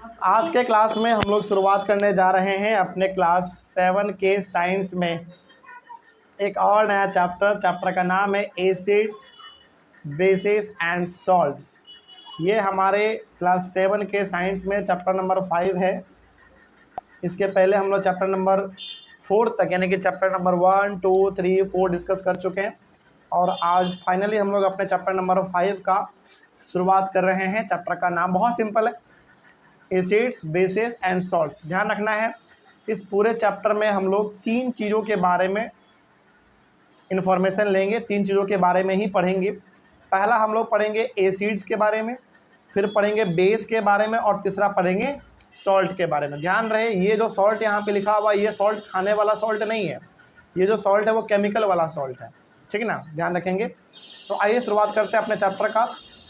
आज के क्लास में हम लोग शुरुआत करने जा रहे हैं अपने क्लास 7 के साइंस में एक और नया चैप्टर का नाम है एसिड्स बेसिस एंड सॉल्ट्स। ये हमारे क्लास 7 के साइंस में चैप्टर नंबर 5 है। इसके पहले हम लोग चैप्टर नंबर 4 तक यानी कि चैप्टर नंबर 1, 2, 3, 4 डिस्कस कर चुके हैं और आज फाइनली हम लोग अपने चैप्टर नंबर 5 का शुरुआत कर रहे हैं। चैप्टर का नाम बहुत सिंपल है, एसिड्स बेसिस एंड सॉल्ट्स। ध्यान रखना है, इस पूरे चैप्टर में हम लोग 3 चीज़ों के बारे में इंफॉर्मेशन लेंगे, 3 चीज़ों के बारे में ही पढ़ेंगे। पहला हम लोग पढ़ेंगे एसिड्स के बारे में, फिर पढ़ेंगे बेस के बारे में और तीसरा पढ़ेंगे सॉल्ट के बारे में। ध्यान रहे, ये जो सॉल्ट यहाँ पे लिखा हुआ ये सॉल्ट खाने वाला सॉल्ट नहीं है, ये जो सॉल्ट है वो केमिकल वाला सॉल्ट है, ठीक है ना, ध्यान रखेंगे। तो आइए शुरुआत करते हैं अपने चैप्टर का।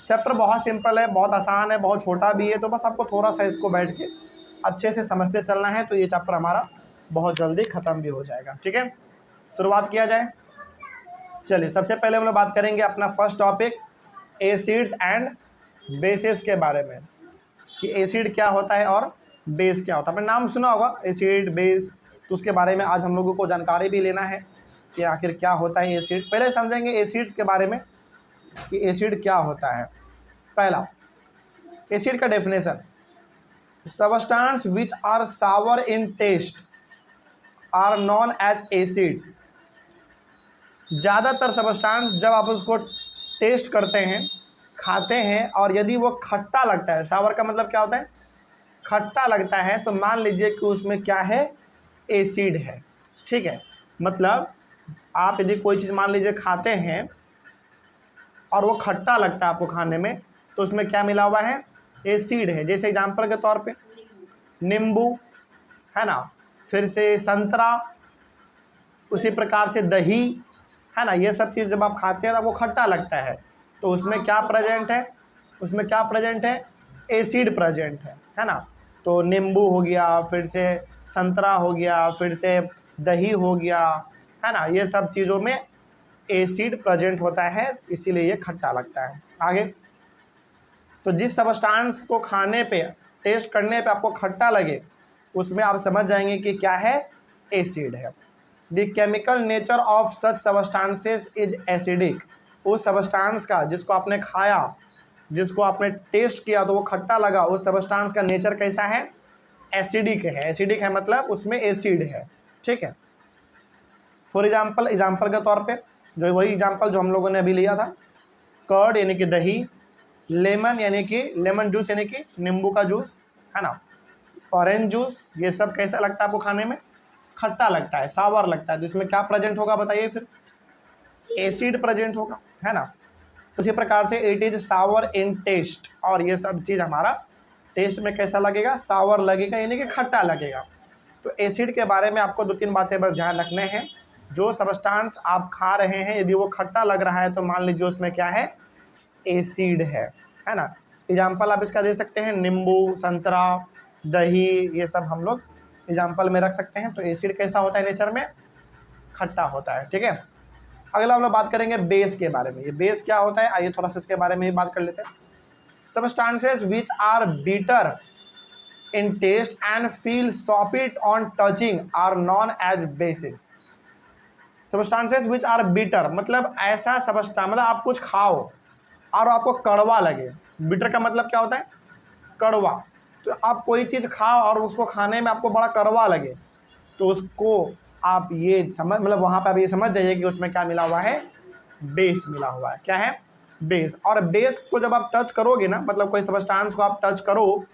चैप्टर बहुत सिंपल है, बहुत आसान है, बहुत छोटा भी है, तो बस आपको थोड़ा सा इसको बैठ के अच्छे से समझते चलना है, तो ये चैप्टर हमारा बहुत जल्दी ख़त्म भी हो जाएगा। ठीक है, शुरुआत किया जाए। चलिए, सबसे पहले हम लोग बात करेंगे अपना first topic acids and bases के बारे में, कि एसिड क्या होता है और बेस क्या होता है। आपने नाम सुना होगा एसिड बेस, तो उसके बारे में आज हम लोगों को जानकारी भी लेना है कि आखिर क्या होता है एसिड। पहले समझेंगे एसिड्स के बारे में कि एसिड क्या होता है। पहला, एसिड का definition, substance which are sour in taste are known as acids. ज़्यादातर सबस्टेंस जब आप उसको टेस्ट करते हैं, खाते हैं, और यदि वो खट्टा लगता है, सावर का मतलब क्या होता है, खट्टा लगता है, तो मान लीजिए कि उसमें क्या है, एसिड है। ठीक है, मतलब आप यदि कोई चीज़ मान लीजिए खाते हैं और वो खट्टा लगता है आपको खाने में, तो उसमें क्या मिला हुआ है, एसिड है। जैसे एग्जांपल के तौर पे नींबू है ना, फिर से संतरा, उसी प्रकार से दही है ना, ये सब चीज़ जब आप खाते हैं तो आपको खट्टा लगता है, तो उसमें क्या प्रेजेंट है, उसमें क्या प्रेजेंट है, एसिड प्रेजेंट है ना। तो नींबू हो गया, फिर से संतरा हो गया, फिर से दही हो गया, है ना, ये सब चीज़ों में एसिड प्रेजेंट होता है, इसीलिए ये खट्टा लगता है। आगे, तो जिस सबस्टेंस को खाने पे, टेस्ट करने पे आपको खट्टा लगे, उसमें आप समझ जाएंगे कि क्या है, एसिड है। The chemical nature of such substances is acidic. उस सबस्टेंस का, जिसको आपने खाया, जिसको आपने टेस्ट किया तो वो खट्टा लगा, उस सबस्टेंस का नेचर कैसा है, एसिडिक है। एसिडिक है मतलब उसमें एसिड है। ठीक है, फॉर एग्जाम्पल के तौर पे, जो वही एग्जाम्पल जो हम लोगों ने अभी लिया था, कर्ड यानी कि दही, लेमन यानी कि लेमन जूस यानी कि नींबू का जूस है ना, ऑरेंज जूस, ये सब कैसा लगता है आपको खाने में, खट्टा लगता है, सावर लगता है। तो इसमें क्या प्रेजेंट होगा बताइए, फिर एसिड प्रेजेंट होगा, है ना। उसी प्रकार से it is sour in taste, और ये सब चीज़ हमारा टेस्ट में कैसा लगेगा, सावर लगेगा यानी कि खट्टा लगेगा। तो एसिड के बारे में आपको 2-3 बातें बस ध्यान रखने हैं। जो सबस्टेंस आप खा रहे हैं यदि वो खट्टा लग रहा है तो मान लीजिए उसमें क्या है, एसिड है ना। एग्जाम्पल आप इसका दे सकते हैं, नींबू, संतरा, दही, ये सब हम लोग एग्जाम्पल में रख सकते हैं। तो एसिड कैसा होता है, नेचर में खट्टा होता है। ठीक है, अगला हम लोग बात करेंगे बेस के बारे में। ये बेस क्या होता है, आइए थोड़ा सा इसके बारे में ही बात कर लेते हैं। Substances which are bitter in taste and feel soapy on touching are known as bases. Substances which are bitter मतलब ऐसा सबस्टेंस, मतलब आप कुछ खाओ और आपको कड़वा लगे। बीटर का मतलब क्या होता है, कड़वा। तो आप कोई चीज़ खाओ और उसको खाने में आपको बड़ा कड़वा लगे, तो उसको आप ये समझ, मतलब वहाँ पर आप ये समझ जाइए कि उसमें क्या मिला हुआ है, बेस मिला हुआ है। क्या है, बेस। और बेस को जब आप टच करोगे ना, मतलब कोई सबस्टेंस को आप टच करो,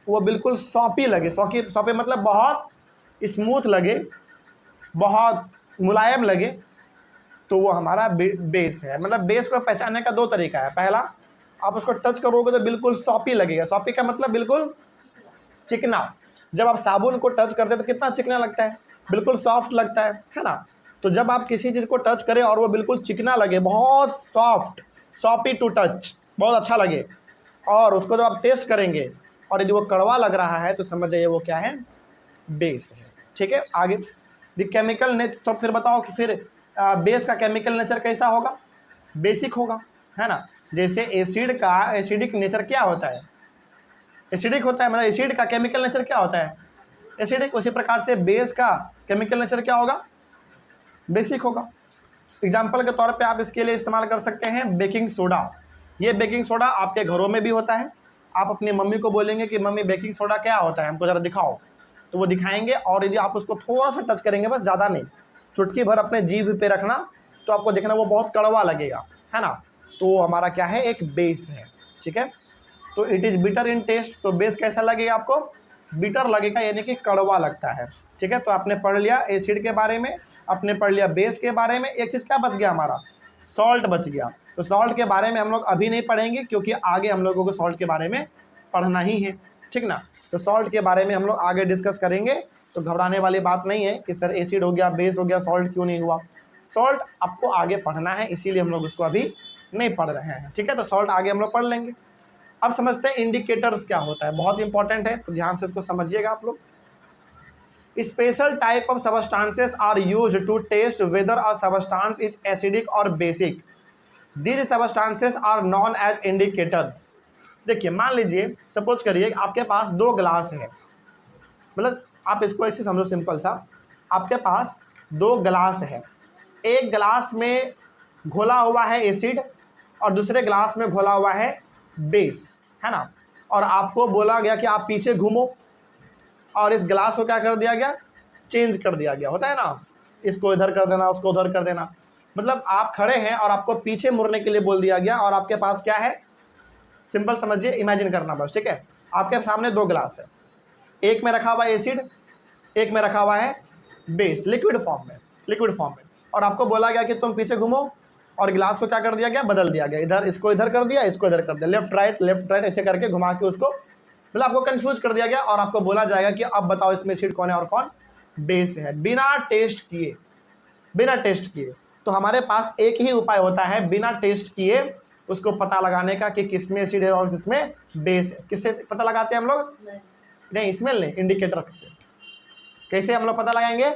वो बिल्कुल सॉपी लगे, सॉपी मतलब बहुत स्मूथ लगे, बहुत मुलायम लगे, तो वो हमारा बेस है। मतलब बेस को पहचानने का 2 तरीका है। पहला, आप उसको टच करोगे तो बिल्कुल सॉपी लगेगा। सॉपी का मतलब बिल्कुल चिकना। जब आप साबुन को टच करते हैं तो कितना चिकना लगता है, बिल्कुल सॉफ्ट लगता है ना। तो जब आप किसी चीज़ को टच करें और वो बिल्कुल चिकना लगे, बहुत सॉफ्ट, सॉपी टू टच, बहुत अच्छा लगे, और उसको जब आप टेस्ट करेंगे और यदि वो कड़वा लग रहा है तो समझ जाइए वो क्या है, बेस है। ठीक है, आगे द केमिकल नेचर। तो फिर बताओ कि फिर बेस का केमिकल नेचर कैसा होगा, बेसिक होगा, है ना। जैसे एसिड का एसिडिक नेचर क्या होता है, एसिडिक होता है, मतलब एसिड का केमिकल नेचर क्या होता है, एसिडिक। उसी प्रकार से बेस का केमिकल नेचर क्या होगा, बेसिक होगा। एग्जाम्पल के तौर पे आप इसके लिए इस्तेमाल कर सकते हैं बेकिंग सोडा। ये बेकिंग सोडा आपके घरों में भी होता है। आप अपनी मम्मी को बोलेंगे कि मम्मी बेकिंग सोडा क्या होता है, हमको ज़रा दिखाओ, तो वो दिखाएंगे। और यदि आप उसको थोड़ा सा टच करेंगे, बस ज़्यादा नहीं, चुटकी भर अपने जीभ पे रखना, तो आपको देखना वो बहुत कड़वा लगेगा, है ना। तो हमारा क्या है, एक बेस है, ठीक है। तो it is bitter in taste, तो बेस कैसा लगेगा आपको, बिटर लगेगा, यानी कि कड़वा लगता है, ठीक है। तो आपने पढ़ लिया एसिड के बारे में, आपने पढ़ लिया बेस के बारे में। एक चीज़ क्या बच गया हमारा, सॉल्ट बच गया। तो सॉल्ट के बारे में हम लोग अभी नहीं पढ़ेंगे, क्योंकि आगे हम लोगों को सॉल्ट के बारे में पढ़ना ही है, ठीक ना। तो सॉल्ट के बारे में हम लोग आगे डिस्कस करेंगे। तो घबराने वाली बात नहीं है कि सर एसिड हो गया, बेस हो गया, सॉल्ट क्यों नहीं हुआ। सॉल्ट आपको आगे पढ़ना है, इसीलिए हम लोग उसको अभी नहीं पढ़ रहे हैं, ठीक है। तो सॉल्ट आगे हम लोग पढ़ लेंगे। अब समझते हैं इंडिकेटर्स क्या होता है, बहुत इंपॉर्टेंट है, तो ध्यान से इसको समझिएगा आप लोग। Special type of substances are use to test whether a substance is acidic और basic. These substances are known as indicators. देखिए, मान लीजिए सपोज करिए आपके पास 2 गिलास है, मतलब आप इसको ऐसे समझो सिंपल सा, आपके पास 2 गिलास है, एक गिलास में घोला हुआ है एसिड और दूसरे गिलास में घोला हुआ है बेस, है ना। और आपको बोला गया कि आप पीछे घूमो, और इस गिलास को क्या कर दिया गया, चेंज कर दिया गया, होता है ना, इसको इधर कर देना, उसको उधर कर देना। मतलब आप खड़े हैं और आपको पीछे मुड़ने के लिए बोल दिया गया, और आपके पास क्या है, सिंपल समझिए, इमेजिन करना बस, ठीक है। आपके सामने 2 गिलास है, एक में रखा हुआ है एसिड, एक में रखा हुआ है बेस, लिक्विड फॉर्म में, और आपको बोला गया कि तुम पीछे घूमो, और गिलास को क्या कर दिया गया, बदल दिया गया, इधर इसको इधर कर दिया, इसको इधर कर दिया, लेफ्ट राइट ऐसे करके घुमा के उसको, मतलब आपको कंफ्यूज कर दिया गया। और आपको बोला जाएगा कि अब बताओ इसमें एसिड कौन है और कौन बेस है, बिना टेस्ट किए। तो हमारे पास एक ही उपाय होता है बिना टेस्ट किए उसको पता लगाने का कि किसमें एसिड है और किसमें बेस है। किससे पता लगाते हैं हम लोग, नहीं स्मेल नहीं, इंडिकेटर से। कैसे हम लोग पता लगाएंगे,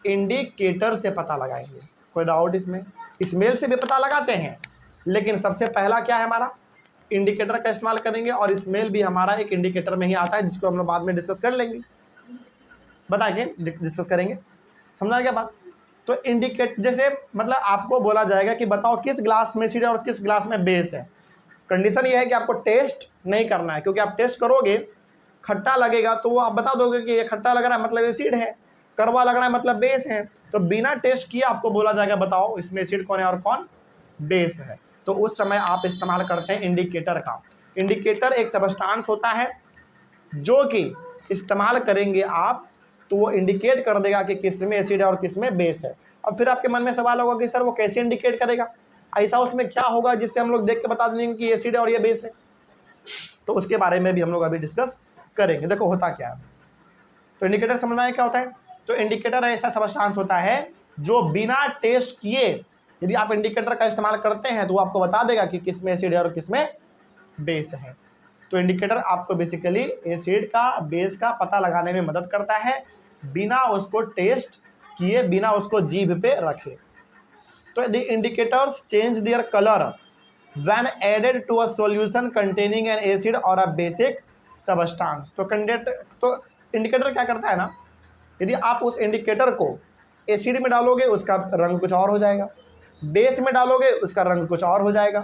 इंडिकेटर से पता लगाएंगे। कोई डाउट इसमें, स्मेल से भी पता लगाते हैं, लेकिन सबसे पहला क्या है हमारा, इंडिकेटर का इस्तेमाल करेंगे। और स्मेल भी हमारा एक इंडिकेटर में ही आता है, जिसको हम लोग बाद में डिस्कस कर लेंगे, बताएंगे, डिस्कस करेंगे, समझा क्या बात। तो इंडिकेट जैसे मतलब आपको बोला जाएगा कि बताओ किस ग्लास में एसिड है और किस ग्लास में बेस है। कंडीशन ये है कि आपको टेस्ट नहीं करना है, क्योंकि आप टेस्ट करोगे खट्टा लगेगा तो वो आप बता दोगे कि ये खट्टा लग रहा है मतलब एसिड है, कड़वा लग रहा है मतलब बेस है। तो बिना टेस्ट किए आपको बोला जाएगा बताओ इसमें एसिड कौन है और कौन बेस है। तो उस समय आप इस्तेमाल करते हैं इंडिकेटर का। इंडिकेटर एक सबस्टांस होता है जो कि इस्तेमाल करेंगे आप तो वो इंडिकेट कर देगा कि किस में एसिड है और किस में बेस है। अब फिर आपके मन में सवाल होगा कि सर वो कैसे इंडिकेट करेगा, ऐसा उसमें क्या होगा जिससे हम लोग देख के बता देंगे कि एसिड है और ये बेस है। तो उसके बारे में भी हम लोग अभी डिस्कस करेंगे। देखो होता क्या है, तो इंडिकेटर समझ में आया क्या होता है। तो इंडिकेटर ऐसा सबस्टांस होता है जो बिना टेस्ट किए, यदि आप इंडिकेटर का इस्तेमाल करते हैं तो वो आपको बता देगा कि किस में एसिड है और किस में बेस है। तो इंडिकेटर आपको बेसिकली एसिड का बेस का पता लगाने में मदद करता है, बिना उसको टेस्ट किए, बिना उसको जीभ पे रखे। तो the indicators change their colour when added to a solution containing an acid और अ बेसिक सबस्टांस। तो इंडिकेटर क्या करता है ना, यदि आप उस इंडिकेटर को एसिड में डालोगे उसका रंग कुछ और हो जाएगा, बेस में डालोगे उसका रंग कुछ और हो जाएगा।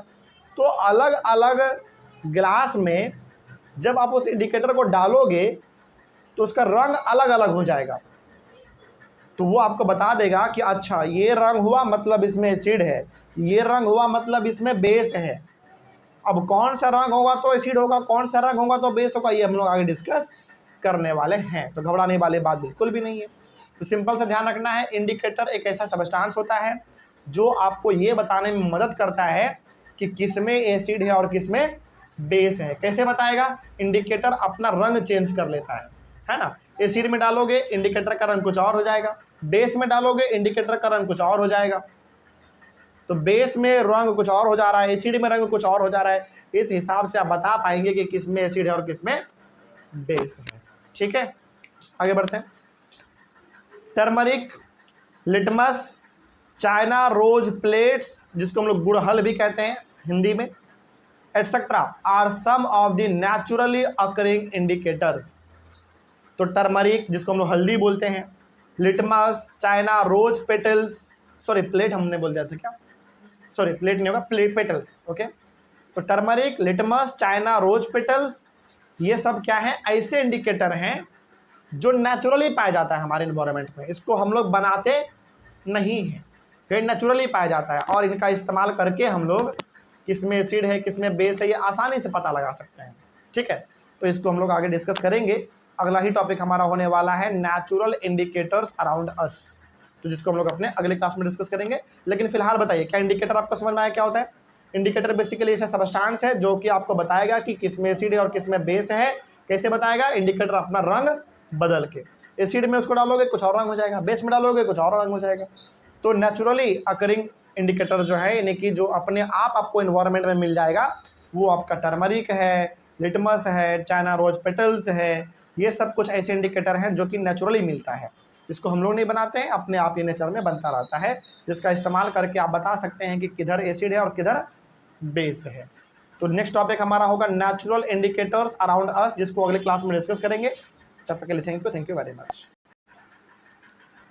तो अलग अलग ग्लास में जब आप उस इंडिकेटर को डालोगे तो उसका रंग अलग अलग हो जाएगा। तो वो आपको बता देगा कि अच्छा ये रंग हुआ मतलब इसमें एसिड है, ये रंग हुआ मतलब इसमें बेस है। अब कौन सा रंग होगा तो एसिड होगा, कौन सा रंग होगा तो बेस होगा, ये हम लोग आगे डिस्कस करने वाले हैं। तो घबराने वाली बात बिल्कुल भी नहीं है। तो सिंपल सा ध्यान रखना है, इंडिकेटर एक ऐसा सबस्टांस होता है जो आपको ये बताने में मदद करता है कि किस में एसिड है और किस में बेस है। कैसे बताएगा, इंडिकेटर अपना रंग चेंज कर लेता है ना। एसिड में डालोगे इंडिकेटर का रंग कुछ और हो जाएगा, बेस में डालोगे इंडिकेटर का रंग कुछ और हो जाएगा। तो बेस में रंग कुछ और हो जा रहा है, एसिड में रंग कुछ और हो जा रहा है। इस हिसाब से आप बता पाएंगे कि किस में एसिड है और किस में बेस है। ठीक है, आगे बढ़ते हैं। Turmeric, litmus, China rose plates, जिसको हम लोग गुड़हल भी कहते हैं हिंदी में, etcetera are some of the naturally occurring indicators. तो टर्मरिक जिसको हम लोग हल्दी बोलते हैं, litmus, China rose petals, sorry plate हमने बोल दिया था क्या, सॉरी प्लेट नहीं होगा, पेटल्स, ओके। तो turmeric, litmus, China rose petals, ये सब क्या है, ऐसे इंडिकेटर हैं जो नेचुरली पाया जाता है हमारे इन्वायरमेंट में, इसको हम लोग बनाते नहीं हैं, ये नेचुरली पाया जाता है और इनका इस्तेमाल करके हम लोग किस में एसिड है किस में बेस है ये आसानी से पता लगा सकते हैं, ठीक है। तो इसको हम लोग आगे डिस्कस करेंगे। अगला ही टॉपिक हमारा होने वाला है नेचुरल इंडिकेटर्स अराउंड अस, तो जिसको हम लोग अपने अगले क्लास में डिस्कस करेंगे। लेकिन फिलहाल बताइए क्या इंडिकेटर आपको समझ में आया क्या होता है? इंडिकेटर बेसिकली ऐसा सबस्टांस है जो कि आपको बताएगा कि किस में एसिड है और किस में बेस है। कैसे बताएगा? इंडिकेटर अपना रंग बदल के, एसिड में उसको डालोगे कुछ और रंग हो जाएगा, बेस में डालोगे कुछ और रंग हो जाएगा। तो नेचुरली अकरिंग इंडिकेटर जो है यानी कि जो अपने आप आपको इन्वायरमेंट में मिल जाएगा वो आपका टर्मरिक है, लिटमस है, चाइना रोज पेटल्स है, ये सब कुछ ऐसे इंडिकेटर हैं जो कि नेचुरली मिलता है। इसको हम लोग नहीं बनाते हैं, अपने आप ये नेचर में बनता रहता है, जिसका इस्तेमाल करके आप बता सकते हैं कि किधर एसिड है और किधर बेस है। तो नेक्स्ट टॉपिक हमारा होगा नेचुरल इंडिकेटर्स अराउंड अस, जिसको अगले क्लास में डिस्कस करेंगे। तब तक के लिए thank you very much.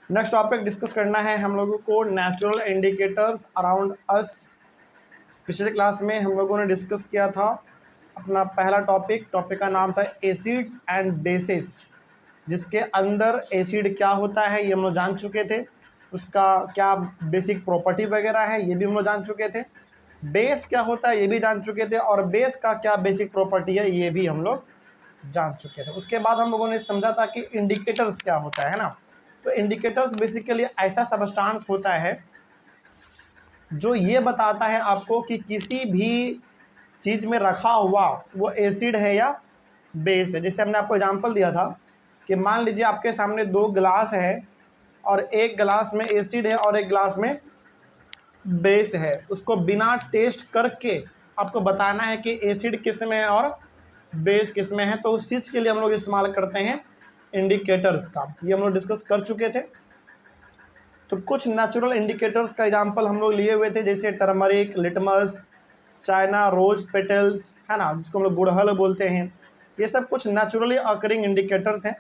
Next topic discuss करना है हम लोगों को नेचुरल इंडिकेटर्स अराउंड अस। पिछले क्लास में हम लोगों ने डिस्कस किया था अपना पहला टॉपिक का नाम था एसिड्स एंड बेसिस, जिसके अंदर एसिड क्या होता है ये हम लोग जान चुके थे, उसका क्या बेसिक प्रॉपर्टी वगैरह है ये भी हम लोग जान चुके थे, बेस क्या होता है ये भी जान चुके थे और बेस का क्या बेसिक प्रॉपर्टी है ये भी हम लोग जान चुके थे। उसके बाद हम लोगों ने समझा था कि इंडिकेटर्स क्या होता है ना। तो इंडिकेटर्स बेसिकली ऐसा सबस्टांस होता है जो ये बताता है आपको कि किसी भी चीज़ में रखा हुआ वो एसिड है या बेस है। जैसे हमने आपको एग्जांपल दिया था कि मान लीजिए आपके सामने दो ग्लास है और एक ग्लास में एसिड है और एक ग्लास में बेस है, उसको बिना टेस्ट करके आपको बताना है कि एसिड किस में है और बेस किस में है। तो उस चीज़ के लिए हम लोग इस्तेमाल करते हैं इंडिकेटर्स का, ये हम लोग डिस्कस कर चुके थे। तो कुछ नेचुरल इंडिकेटर्स का एग्जांपल हम लोग लिए हुए थे, जैसे turmeric, litmus, China rose petals है ना, जिसको हम लोग गुड़हल बोलते हैं। ये सब कुछ नेचुरली अकरिंग इंडिकेटर्स हैं।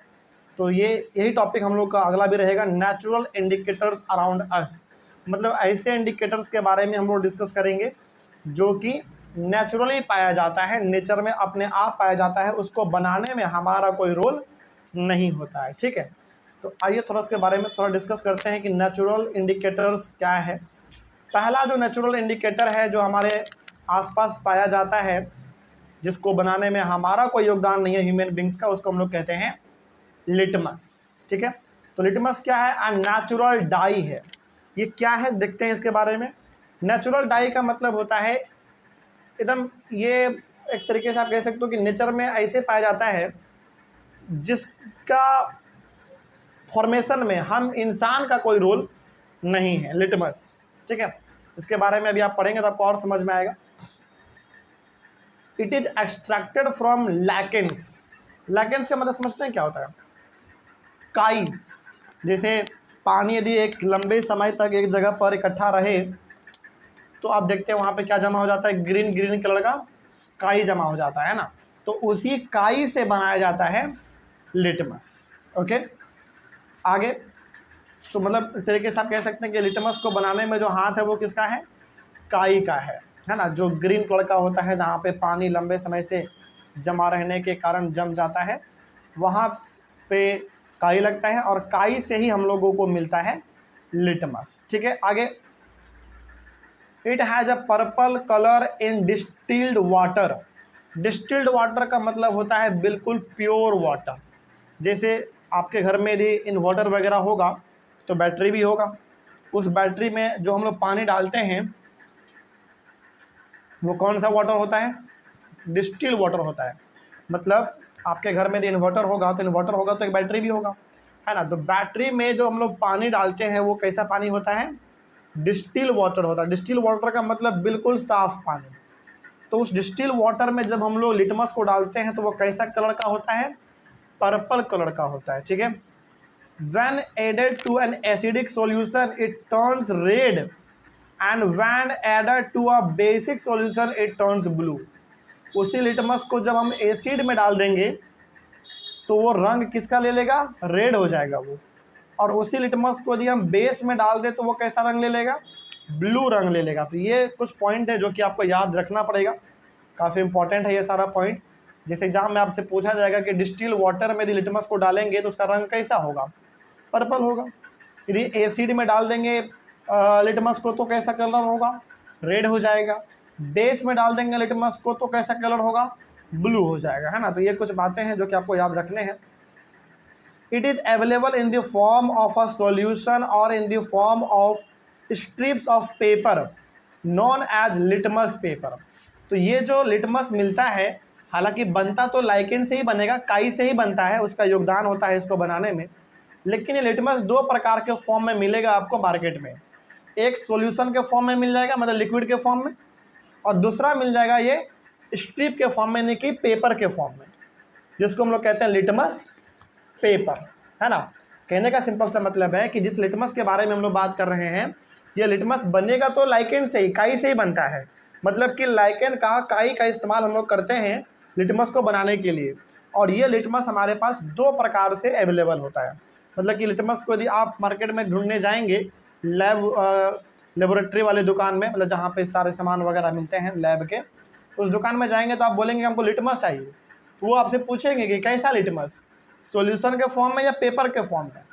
तो यही टॉपिक हम लोग का अगला भी रहेगा, नेचुरल इंडिकेटर्स अराउंड अस, मतलब ऐसे इंडिकेटर्स के बारे में हम लोग डिस्कस करेंगे जो कि नेचुरली पाया जाता है, नेचर में अपने आप पाया जाता है, उसको बनाने में हमारा कोई रोल नहीं होता है, ठीक है। तो आइए थोड़ा इसके बारे में थोड़ा डिस्कस करते हैं कि नेचुरल इंडिकेटर्स क्या है। पहला जो नेचुरल इंडिकेटर है जो हमारे आसपास पाया जाता है, जिसको बनाने में हमारा कोई योगदान नहीं है ह्यूमन बींग्स का, उसको हम लोग कहते हैं लिटमस, ठीक है। तो लिटमस क्या है? नेचुरल डाई है। ये क्या है देखते हैं इसके बारे में। नेचुरल डाई का मतलब होता है एकदम, ये एक तरीके से आप कह सकते हो कि नेचर में ऐसे पाया जाता है जिसका फॉर्मेशन में हम इंसान का कोई रोल नहीं है, लिटमस, ठीक है। इसके बारे में अभी आप पढ़ेंगे तो आपको और समझ में आएगा। It is extracted from lichens. Lichens का मतलब समझते हैं क्या होता है? काई। जैसे पानी यदि एक लंबे समय तक एक जगह पर इकट्ठा रहे तो आप देखते हैं वहाँ पे क्या जमा हो जाता है, ग्रीन ग्रीन कलर का काई जमा हो जाता है ना। तो उसी काई से बनाया जाता है लिटमस, ओके। आगे तो मतलब एक तरीके से आप कह सकते हैं कि लिटमस को बनाने में जो हाथ है वो किसका है? काई का है ना, जो ग्रीन कलर का होता है, जहाँ पे पानी लंबे समय से जमा रहने के कारण जम जाता है, वहाँ पे काई लगता है और काई से ही हम लोगों को मिलता है लिटमस, ठीक है। आगे, it has a purple colour in distilled water. Distilled water का मतलब होता है बिल्कुल प्योर वाटर। जैसे आपके घर में यदि इन्वर्टर वगैरह होगा तो बैटरी भी होगा, उस बैटरी में जो हम लोग पानी डालते हैं वो कौन सा वाटर होता है? डिस्टिल्ड वाटर होता है। मतलब आपके घर में यदि इन्वर्टर होगा तो एक बैटरी भी होगा, है ना। तो बैटरी में जो हम लोग पानी डालते हैं वो कैसा पानी होता है? डिस्टिल वाटर होता है। डिस्टिल वाटर का मतलब बिल्कुल साफ पानी। तो उस डिस्टिल वाटर में जब हम लोग लिटमस को डालते हैं तो वो कैसा कलर का होता है? पर्पल कलर का होता है, ठीक है। When added to an acidic solution it turns red and when added to a basic solution it turns blue। उसी लिटमस को जब हम एसिड में डाल देंगे तो वो रंग किसका ले लेगा, रेड हो जाएगा वो। और उसी लिटमस को यदि हम बेस में डाल दें तो वो कैसा रंग ले लेगा, ब्लू रंग ले लेगा। तो ये कुछ पॉइंट है जो कि आपको याद रखना पड़ेगा, काफ़ी इंपॉर्टेंट है ये सारा पॉइंट। जैसे एग्जाम में आपसे पूछा जाएगा कि डिस्टिल वाटर में यदि लिटमस को डालेंगे तो उसका रंग कैसा होगा, पर्पल होगा। यदि एसिड में डाल देंगे लिटमस को तो कैसा कलर होगा, रेड हो जाएगा। बेस में डाल देंगे लिटमस को तो कैसा कलर होगा, ब्लू हो जाएगा, है ना। तो ये कुछ बातें हैं जो कि आपको याद रखने हैं। It is available in the form of a solution और in the form of strips of paper known as litmus paper. तो ये जो लिटमस मिलता है, हालांकि बनता तो लाइकेन से ही बनेगा, काई से ही बनता है, उसका योगदान होता है इसको बनाने में, लेकिन ये लिटमस दो प्रकार के फॉर्म में मिलेगा आपको मार्केट में। एक सॉल्यूशन के फॉर्म में मिल जाएगा, मतलब लिक्विड के फॉर्म में, और दूसरा मिल जाएगा ये स्ट्रिप के फॉर्म में, यानी कि पेपर के फॉर्म में, जिसको हम लोग कहते हैं लिटमस पेपर, है ना। कहने का सिंपल सा मतलब है कि जिस लिटमस के बारे में हम लोग बात कर रहे हैं, ये लिटमस बनेगा तो लाइकेन से ही, काई से ही बनता है। मतलब कि लाइकेन का, काई का इस्तेमाल हम लोग करते हैं लिटमस को बनाने के लिए। और ये लिटमस हमारे पास दो प्रकार से अवेलेबल होता है। मतलब कि लिटमस को यदि आप मार्केट में ढूंढने जाएंगे लेबोरेटरी वाले दुकान में, मतलब जहाँ पे सारे सामान वगैरह मिलते हैं लैब के, उस दुकान में जाएंगे तो आप बोलेंगे हमको लिटमस चाहिए, तो वो आपसे पूछेंगे कि कैसा लिटमस, सॉल्यूशन के फॉर्म में या पेपर के फॉर्म में।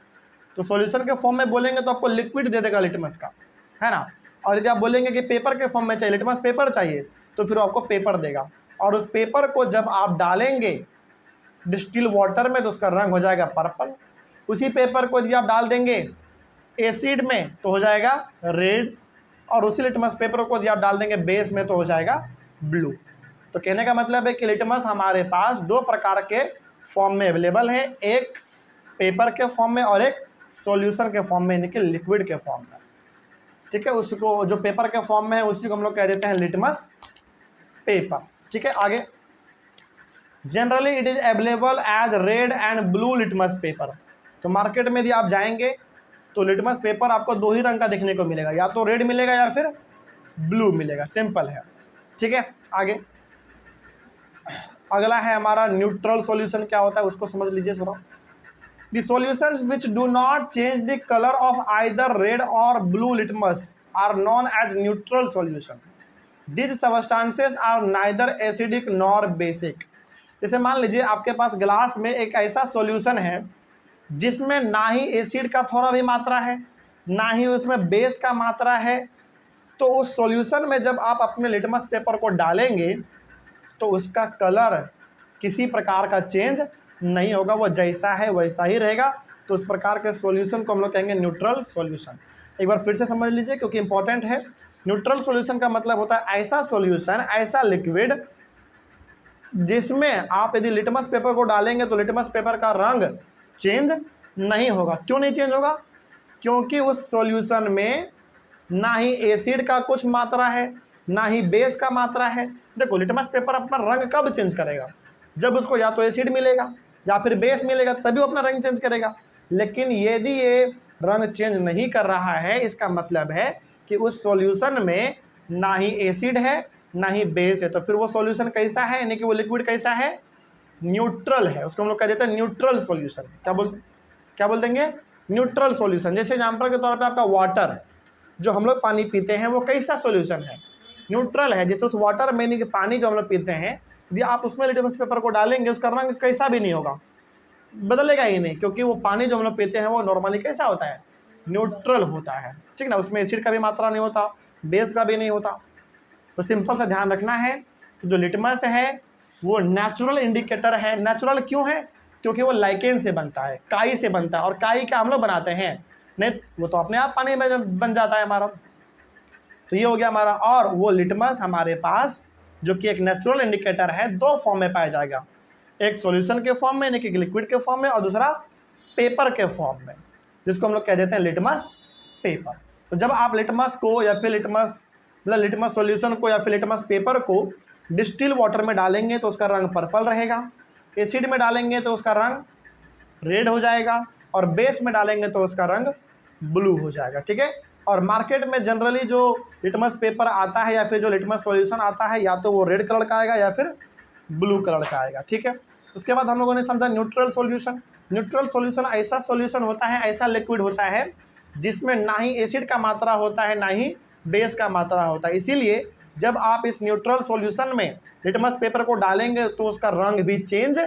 तो सॉल्यूशन के फॉर्म में बोलेंगे तो आपको लिक्विड दे देगा लिटमस का, है ना। और यदि आप बोलेंगे कि पेपर के फॉर्म में चाहिए, लिटमस पेपर चाहिए, तो फिर आपको पेपर देगा। और उस पेपर को जब आप डालेंगे डिस्टिल वाटर में तो उसका रंग हो जाएगा पर्पल। उसी पेपर को यदि आप डाल देंगे एसिड में तो हो जाएगा रेड, और उसी लिटमस पेपर को यदि आप डाल देंगे बेस में तो हो जाएगा ब्लू। तो कहने का मतलब है कि लिटमस हमारे पास दो प्रकार के फॉर्म में अवेलेबल है, एक पेपर के फॉर्म में और एक सॉल्यूशन के फॉर्म में, यानी कि लिक्विड के फॉर्म में। ठीक है, उसको जो पेपर के फॉर्म में है उसी को हम लोग कह देते हैं लिटमस पेपर। ठीक है, आगे generally it is available as red and blue litmus paper. तो मार्केट में यदि आप जाएंगे तो लिटमस पेपर आपको दो ही रंग का देखने को मिलेगा, या तो रेड मिलेगा या फिर ब्लू मिलेगा, सिंपल है। ठीक है, आगे अगला है हमारा न्यूट्रल सॉल्यूशन। क्या होता है उसको समझ लीजिए थोड़ा। The solutions which do not change the color of either red or blue litmus are known as neutral solution. These substances are neither acidic nor basic. जैसे मान लीजिए आपके पास ग्लास में एक ऐसा सॉल्यूशन है जिसमें ना ही एसिड का थोड़ा भी मात्रा है, ना ही उसमें बेस का मात्रा है। तो उस सॉल्यूशन में जब आप अपने लिटमस पेपर को डालेंगे तो उसका कलर किसी प्रकार का चेंज नहीं होगा, वो जैसा है वैसा ही रहेगा। तो उस प्रकार के सॉल्यूशन को हम लोग कहेंगे न्यूट्रल सॉल्यूशन। एक बार फिर से समझ लीजिए क्योंकि इंपॉर्टेंट है। न्यूट्रल सॉल्यूशन का मतलब होता है ऐसा सॉल्यूशन, ऐसा लिक्विड जिसमें आप यदि लिटमस पेपर को डालेंगे तो लिटमस पेपर का रंग चेंज नहीं होगा। क्यों नहीं चेंज होगा? क्योंकि उस सॉल्यूशन में ना ही एसिड का कुछ मात्रा है, ना ही बेस का मात्रा है। देखो लिटमस पेपर अपना रंग कब चेंज करेगा? जब उसको या तो एसिड मिलेगा या फिर बेस मिलेगा, तभी वो अपना रंग चेंज करेगा। लेकिन यदि ये रंग चेंज नहीं कर रहा है, इसका मतलब है कि उस सॉल्यूशन में ना ही एसिड है ना ही बेस है। तो फिर वो सॉल्यूशन कैसा है, यानी कि वो लिक्विड कैसा है? न्यूट्रल है। उसको हम लोग कह देते हैं न्यूट्रल सॉल्यूशन। क्या बोल देंगे? Neutral solution. जैसे एग्जाम्पल के तौर पे आपका वाटर, जो हम लोग पानी पीते हैं, वो कैसा सॉल्यूशन है? न्यूट्रल है। जैसे उस वाटर में, यानी कि पानी जो हम लोग पीते हैं, यदि आप उसमें लिटमस पेपर को डालेंगे उसका रंग कैसा भी नहीं होगा, बदलेगा ही नहीं, क्योंकि वो पानी जो हम लोग पीते हैं वो नॉर्मली कैसा होता है? न्यूट्रल होता है। ठीक ना, उसमें एसिड का भी मात्रा नहीं होता, बेस का भी नहीं होता। तो सिंपल सा ध्यान रखना है कि जो लिटमस है वो नेचुरल इंडिकेटर है। नेचुरल क्यों है? क्योंकि वो लाइकेन से बनता है, काई से बनता है। और काई क्या हम लोग बनाते हैं? नहीं, वो तो अपने आप पानी में बन जाता है हमारा। तो ये हो गया हमारा। और वो लिटमस हमारे पास जो कि एक नेचुरल इंडिकेटर है, दो फॉर्म में पाया जाएगा, एक सॉल्यूशन के फॉर्म में यानी कि लिक्विड के फॉर्म में, और दूसरा पेपर के फॉर्म में, जिसको हम लोग कह देते हैं लिटमस पेपर। तो जब आप लिटमस को या फिर लिटमस सॉल्यूशन को या फिर लिटमस पेपर को डिस्टिल वाटर में डालेंगे तो उसका रंग पर्पल रहेगा, एसिड में डालेंगे तो उसका रंग रेड हो जाएगा, और बेस में डालेंगे तो उसका रंग ब्लू हो जाएगा। ठीक है। और मार्केट में जनरली जो लिटमस पेपर आता है या फिर जो लिटमस सॉल्यूशन आता है, या तो वो रेड कलर का आएगा या फिर ब्लू कलर का आएगा। ठीक है, उसके बाद हम लोगों ने समझा न्यूट्रल सॉल्यूशन। न्यूट्रल सॉल्यूशन ऐसा सॉल्यूशन होता है, ऐसा लिक्विड होता है जिसमें ना ही एसिड का मात्रा होता है ना ही बेस का मात्रा होता है। इसीलिए जब आप इस न्यूट्रल सॉल्यूशन में लिटमस पेपर को डालेंगे तो उसका रंग भी चेंज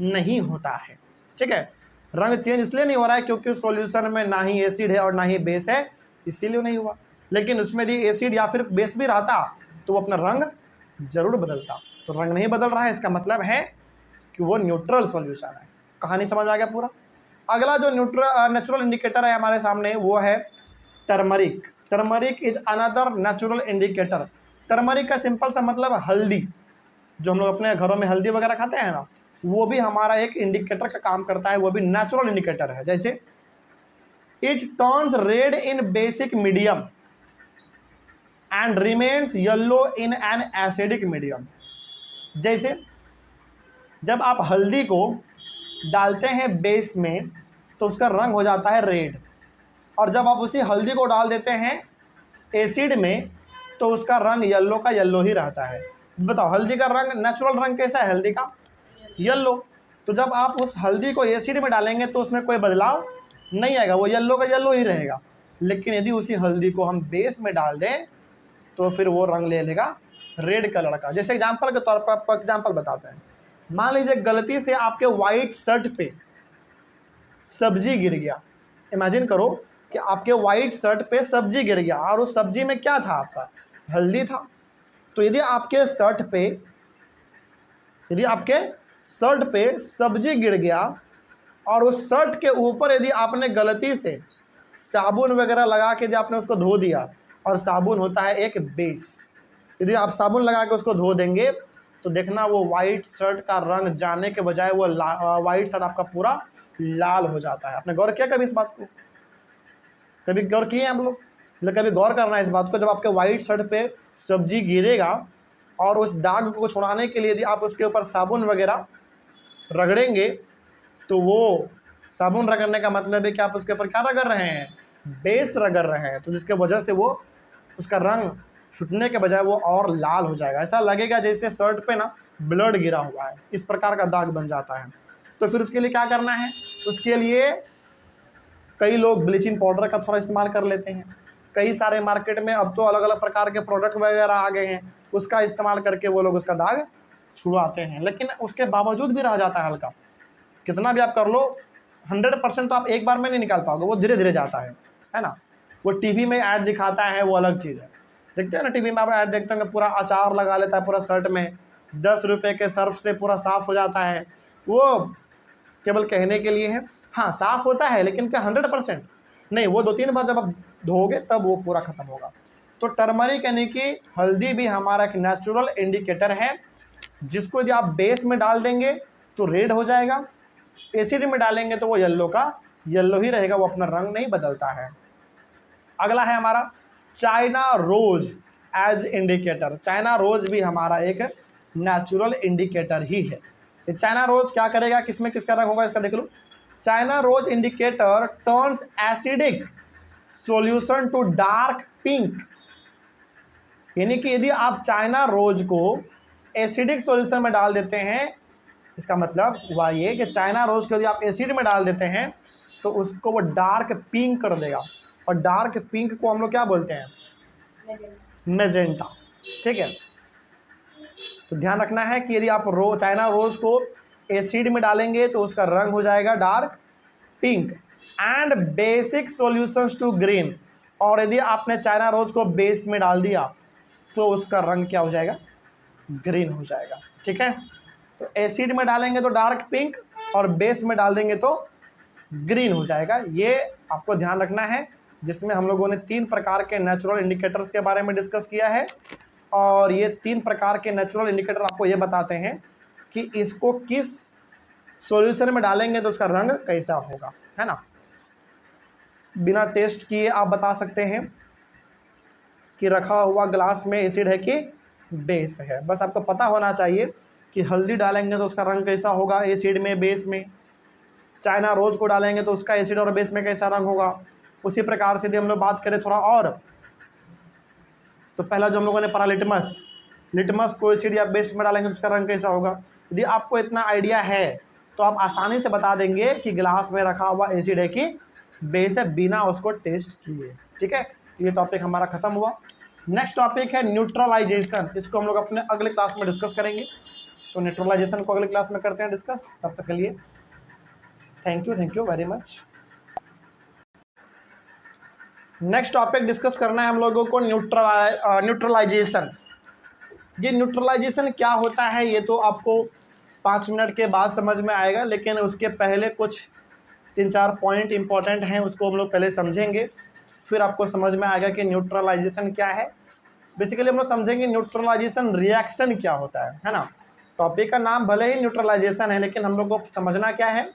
नहीं होता है। ठीक है, रंग चेंज इसलिए नहीं हो रहा है क्योंकि सॉल्यूशन में ना ही एसिड है और ना ही बेस है, इसीलिए नहीं हुआ। लेकिन उसमें यदि एसिड या फिर बेस भी रहता तो वो अपना रंग जरूर बदलता। तो रंग नहीं बदल रहा है, इसका मतलब है कि वो न्यूट्रल सॉल्यूशन है। कहानी समझ आ गया पूरा। अगला जो नेचुरल इंडिकेटर है हमारे सामने वो है turmeric. Turmeric is another natural indicator. Turmeric का सिंपल सा मतलब हल्दी, जो हम लोग अपने घरों में हल्दी वगैरह खाते हैं ना, वो भी हमारा एक इंडिकेटर का काम करता है, वो भी नेचुरल इंडिकेटर है। जैसे it turns red in basic medium and remains yellow in an acidic medium. जैसे जब आप हल्दी को डालते हैं बेस में तो उसका रंग हो जाता है रेड, और जब आप उसी हल्दी को डाल देते हैं एसिड में तो उसका रंग येलो का येलो ही रहता है। बताओ हल्दी का रंग, नेचुरल रंग कैसा है हल्दी का? येलो। तो जब आप उस हल्दी को एसिड में डालेंगे तो उसमें कोई बदलाव नहीं आएगा, वो येलो का येलो ही रहेगा। लेकिन यदि उसी हल्दी को हम बेस में डाल दें तो फिर वो रंग ले लेगा रेड कलर का। जैसे एग्जाम्पल के तौर पर आपको एग्जाम्पल बताते हैं। मान लीजिए गलती से आपके वाइट शर्ट पे सब्जी गिर गया। इमेजिन करो कि आपके वाइट शर्ट पे सब्जी गिर गया और उस सब्जी में क्या था? आपका हल्दी था। तो यदि आपके शर्ट पे सब्जी गिर गया और उस शर्ट के ऊपर यदि आपने गलती से साबुन वगैरह लगा के यदि आपने उसको धो दिया, और साबुन होता है एक बेस, यदि आप साबुन लगा के उसको धो देंगे तो देखना वो वाइट शर्ट का रंग जाने के बजाय वो वाइट शर्ट आपका पूरा लाल हो जाता है। आपने गौर किया कभी इस बात को? कभी गौर किए हम लोग? मतलब कभी गौर करना है इस बात को, जब आपके वाइट शर्ट पे सब्जी गिरेगा और उस दाग को छुड़ाने के लिए यदि आप उसके ऊपर साबुन वगैरह रगड़ेंगे तो वो साबुन रगड़ने का मतलब है कि आप उसके ऊपर क्या रगड़ रहे हैं? बेस रगड़ रहे हैं। तो जिसके वजह से वो उसका रंग छूटने के बजाय वो और लाल हो जाएगा। ऐसा लगेगा जैसे शर्ट पे ना ब्लड गिरा हुआ है, इस प्रकार का दाग बन जाता है। तो फिर उसके लिए क्या करना है? उसके लिए कई लोग ब्लीचिंग पाउडर का थोड़ा इस्तेमाल कर लेते हैं। कई सारे मार्केट में अब तो अलग अलग प्रकार के प्रोडक्ट वगैरह आ गए हैं, उसका इस्तेमाल करके वो लोग उसका दाग छुड़वाते हैं। लेकिन उसके बावजूद भी रह जाता है हल्का। कितना भी आप कर लो 100% तो आप एक बार में नहीं निकाल पाओगे, वो धीरे धीरे जाता है ना। वो टीवी में ऐड दिखाता है वो अलग चीज़ है। देखते हैं ना टीवी में आप ऐड देखते हैं, पूरा अचार लगा लेता है पूरा शर्ट में, 10 रुपये के सर्फ से पूरा साफ़ हो जाता है। वो केवल कहने के लिए है। हाँ साफ़ होता है लेकिन क्या 100% नहीं, वो 2-3 बार जब आप धोगे तब वो पूरा ख़त्म होगा। तो टर्मरिक यानी कि हल्दी भी हमारा एक नेचुरल इंडिकेटर है, जिसको यदि आप बेस में डाल देंगे तो रेड हो जाएगा, एसिड में डालेंगे तो वो येलो का येलो ही रहेगा, वो अपना रंग नहीं बदलता है। अगला है हमारा China rose as indicator. China rose भी हमारा एक नेचुरल इंडिकेटर ही है। ये चाइना रोज क्या करेगा, किसमें किसका रंग होगा इसका देख लो। China rose indicator turns acidic solution to dark pink. यानी कि यदि आप चाइना रोज को एसिडिक सॉल्यूशन में डाल देते हैं, इसका मतलब हुआ ये कि चाइना रोज को यदि आप एसिड में डाल देते हैं तो उसको वो डार्क पिंक कर देगा। और डार्क पिंक को हम लोग क्या बोलते हैं? मैजेंटा। ठीक है, तो ध्यान रखना है कि यदि आप चाइना रोज को एसिड में डालेंगे तो उसका रंग हो जाएगा dark pink and basic solutions to green. और यदि आपने चाइना रोज को बेस में डाल दिया तो उसका रंग क्या हो जाएगा? ग्रीन हो जाएगा। ठीक है, तो एसिड में डालेंगे तो डार्क पिंक और बेस में डाल देंगे तो ग्रीन हो जाएगा। ये आपको ध्यान रखना है, जिसमें हम लोगों ने 3 प्रकार के नेचुरल इंडिकेटर्स के बारे में डिस्कस किया है। और ये 3 प्रकार के नेचुरल इंडिकेटर आपको ये बताते हैं कि इसको किस सॉल्यूशन में डालेंगे तो उसका रंग कैसा होगा, है ना। बिना टेस्ट किए आप बता सकते हैं कि रखा हुआ ग्लास में एसिड है कि बेस है। बस आपको पता होना चाहिए कि हल्दी डालेंगे तो उसका रंग कैसा होगा एसिड में बेस में, चाइना रोज को डालेंगे तो उसका एसिड और बेस में कैसा रंग होगा। उसी प्रकार से यदि हम लोग बात करें थोड़ा और, तो पहला जो हम लोगों ने पढ़ा लिटमस, लिटमस को एसिड या बेस में डालेंगे तो उसका रंग कैसा होगा। यदि आपको इतना आइडिया है तो आप आसानी से बता देंगे कि गिलास में रखा हुआ एसिड है कि बेस है, बिना उसको टेस्ट किए। ठीक है, ये टॉपिक हमारा खत्म हुआ। नेक्स्ट टॉपिक है न्यूट्रलाइजेशन। इसको हम लोग अपने अगले क्लास में डिस्कस करेंगे। तो न्यूट्रलाइजेशन को अगले क्लास में करते हैं डिस्कस। तब तक के लिए thank you very much. Next topic discuss करना है हम लोगों को न्यूट्रलाइजेशन। ये न्यूट्रलाइजेशन क्या होता है ये तो आपको 5 मिनट के बाद समझ में आएगा, लेकिन उसके पहले कुछ 3-4 पॉइंट इंपॉर्टेंट हैं, उसको हम लोग पहले समझेंगे, फिर आपको समझ में आएगा कि न्यूट्रलाइजेशन क्या है। बेसिकली हम लोग समझेंगे न्यूट्रलाइजेशन रिएक्शन क्या होता है ना। टॉपिक का नाम भले ही न्यूट्रलाइजेशन है, लेकिन हम लोग को समझना क्या है,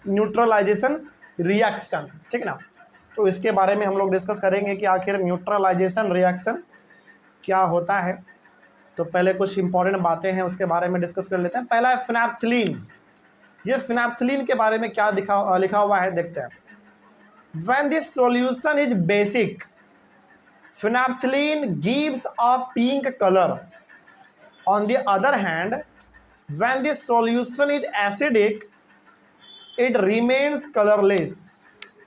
न्यूट्रलाइजेशन रिएक्शन। ठीक है ना, तो इसके बारे में हम लोग डिस्कस करेंगे कि आखिर न्यूट्रलाइजेशन रिएक्शन क्या होता है। तो पहले कुछ इंपॉर्टेंट बातें हैं उसके बारे में डिस्कस कर लेते हैं। पहला है फिनैप्थलीन। ये फिनैप्थलीन के बारे में क्या लिखा हुआ है देखते हैं। When this solution is basic, phenolphthalein gives a pink color. On the other hand, when this solution is acidic, it remains colorless.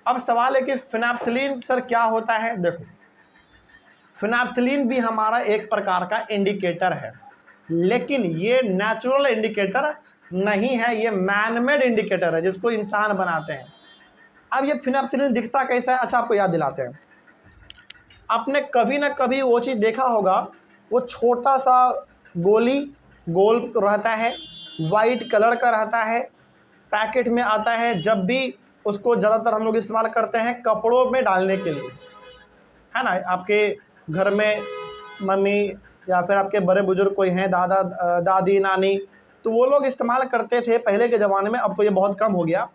अब सवाल है कि फिनैप्थलीन सर क्या होता है। देखो, फिनैप्थलीन भी हमारा एक प्रकार का इंडिकेटर है, लेकिन ये नेचुरल इंडिकेटर नहीं है, ये मैनमेड इंडिकेटर है जिसको इंसान बनाते हैं। अब ये फिनैप्थलीन दिखता कैसा है, अच्छा आपको याद दिलाते हैं। आपने कभी ना कभी वो चीज़ देखा होगा, वो छोटा सा गोल रहता है, वाइट कलर का रहता है, पैकेट में आता है। जब भी उसको ज़्यादातर हम लोग इस्तेमाल करते हैं कपड़ों में डालने के लिए, है ना। आपके घर में मम्मी या फिर आपके बड़े बुजुर्ग कोई हैं, दादा दादी नानी, तो वो लोग इस्तेमाल करते थे पहले के ज़माने में। अब तो ये बहुत कम हो गया,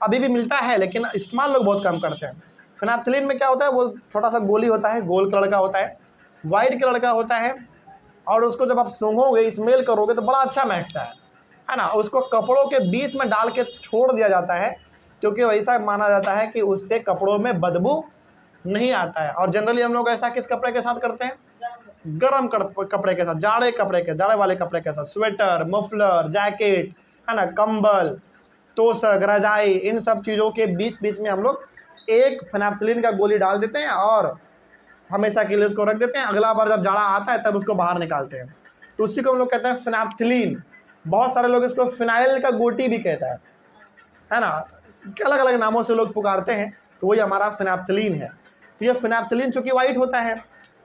अभी भी मिलता है लेकिन इस्तेमाल लोग बहुत कम करते हैं। फिनैप्थलीन में क्या होता है, वो छोटा सा गोली होता है, गोल कलर का होता है, वाइट कलर का होता है, और उसको जब आप सूंघोगे, स्मेल करोगे तो बड़ा अच्छा महकता है ना। उसको कपड़ों के बीच में डाल के छोड़ दिया जाता है, क्योंकि वैसा माना जाता है कि उससे कपड़ों में बदबू नहीं आता है। और जनरली हम लोग ऐसा किस कपड़े के साथ करते हैं, गर्म कपड़े के साथ, जाड़े वाले कपड़े के साथ, स्वेटर, मफलर, जैकेट, है ना, कंबल, तोशक, रजाई, इन सब चीज़ों के बीच में हम लोग एक फिनैप्थलीन का गोली डाल देते हैं और हमेशा के लिए उसको रख देते हैं। अगला बार जब जाड़ा आता है तब उसको बाहर निकालते हैं। तो उसी को हम लोग कहते हैं फिनैप्थलीन। बहुत सारे लोग इसको फिनाइल का गोटी भी कहता है ना, अलग अलग नामों से लोग पुकारते हैं। तो वही हमारा फिनैप्थलीन है। तो ये फिनैप्थलीन चूँकि वाइट होता है,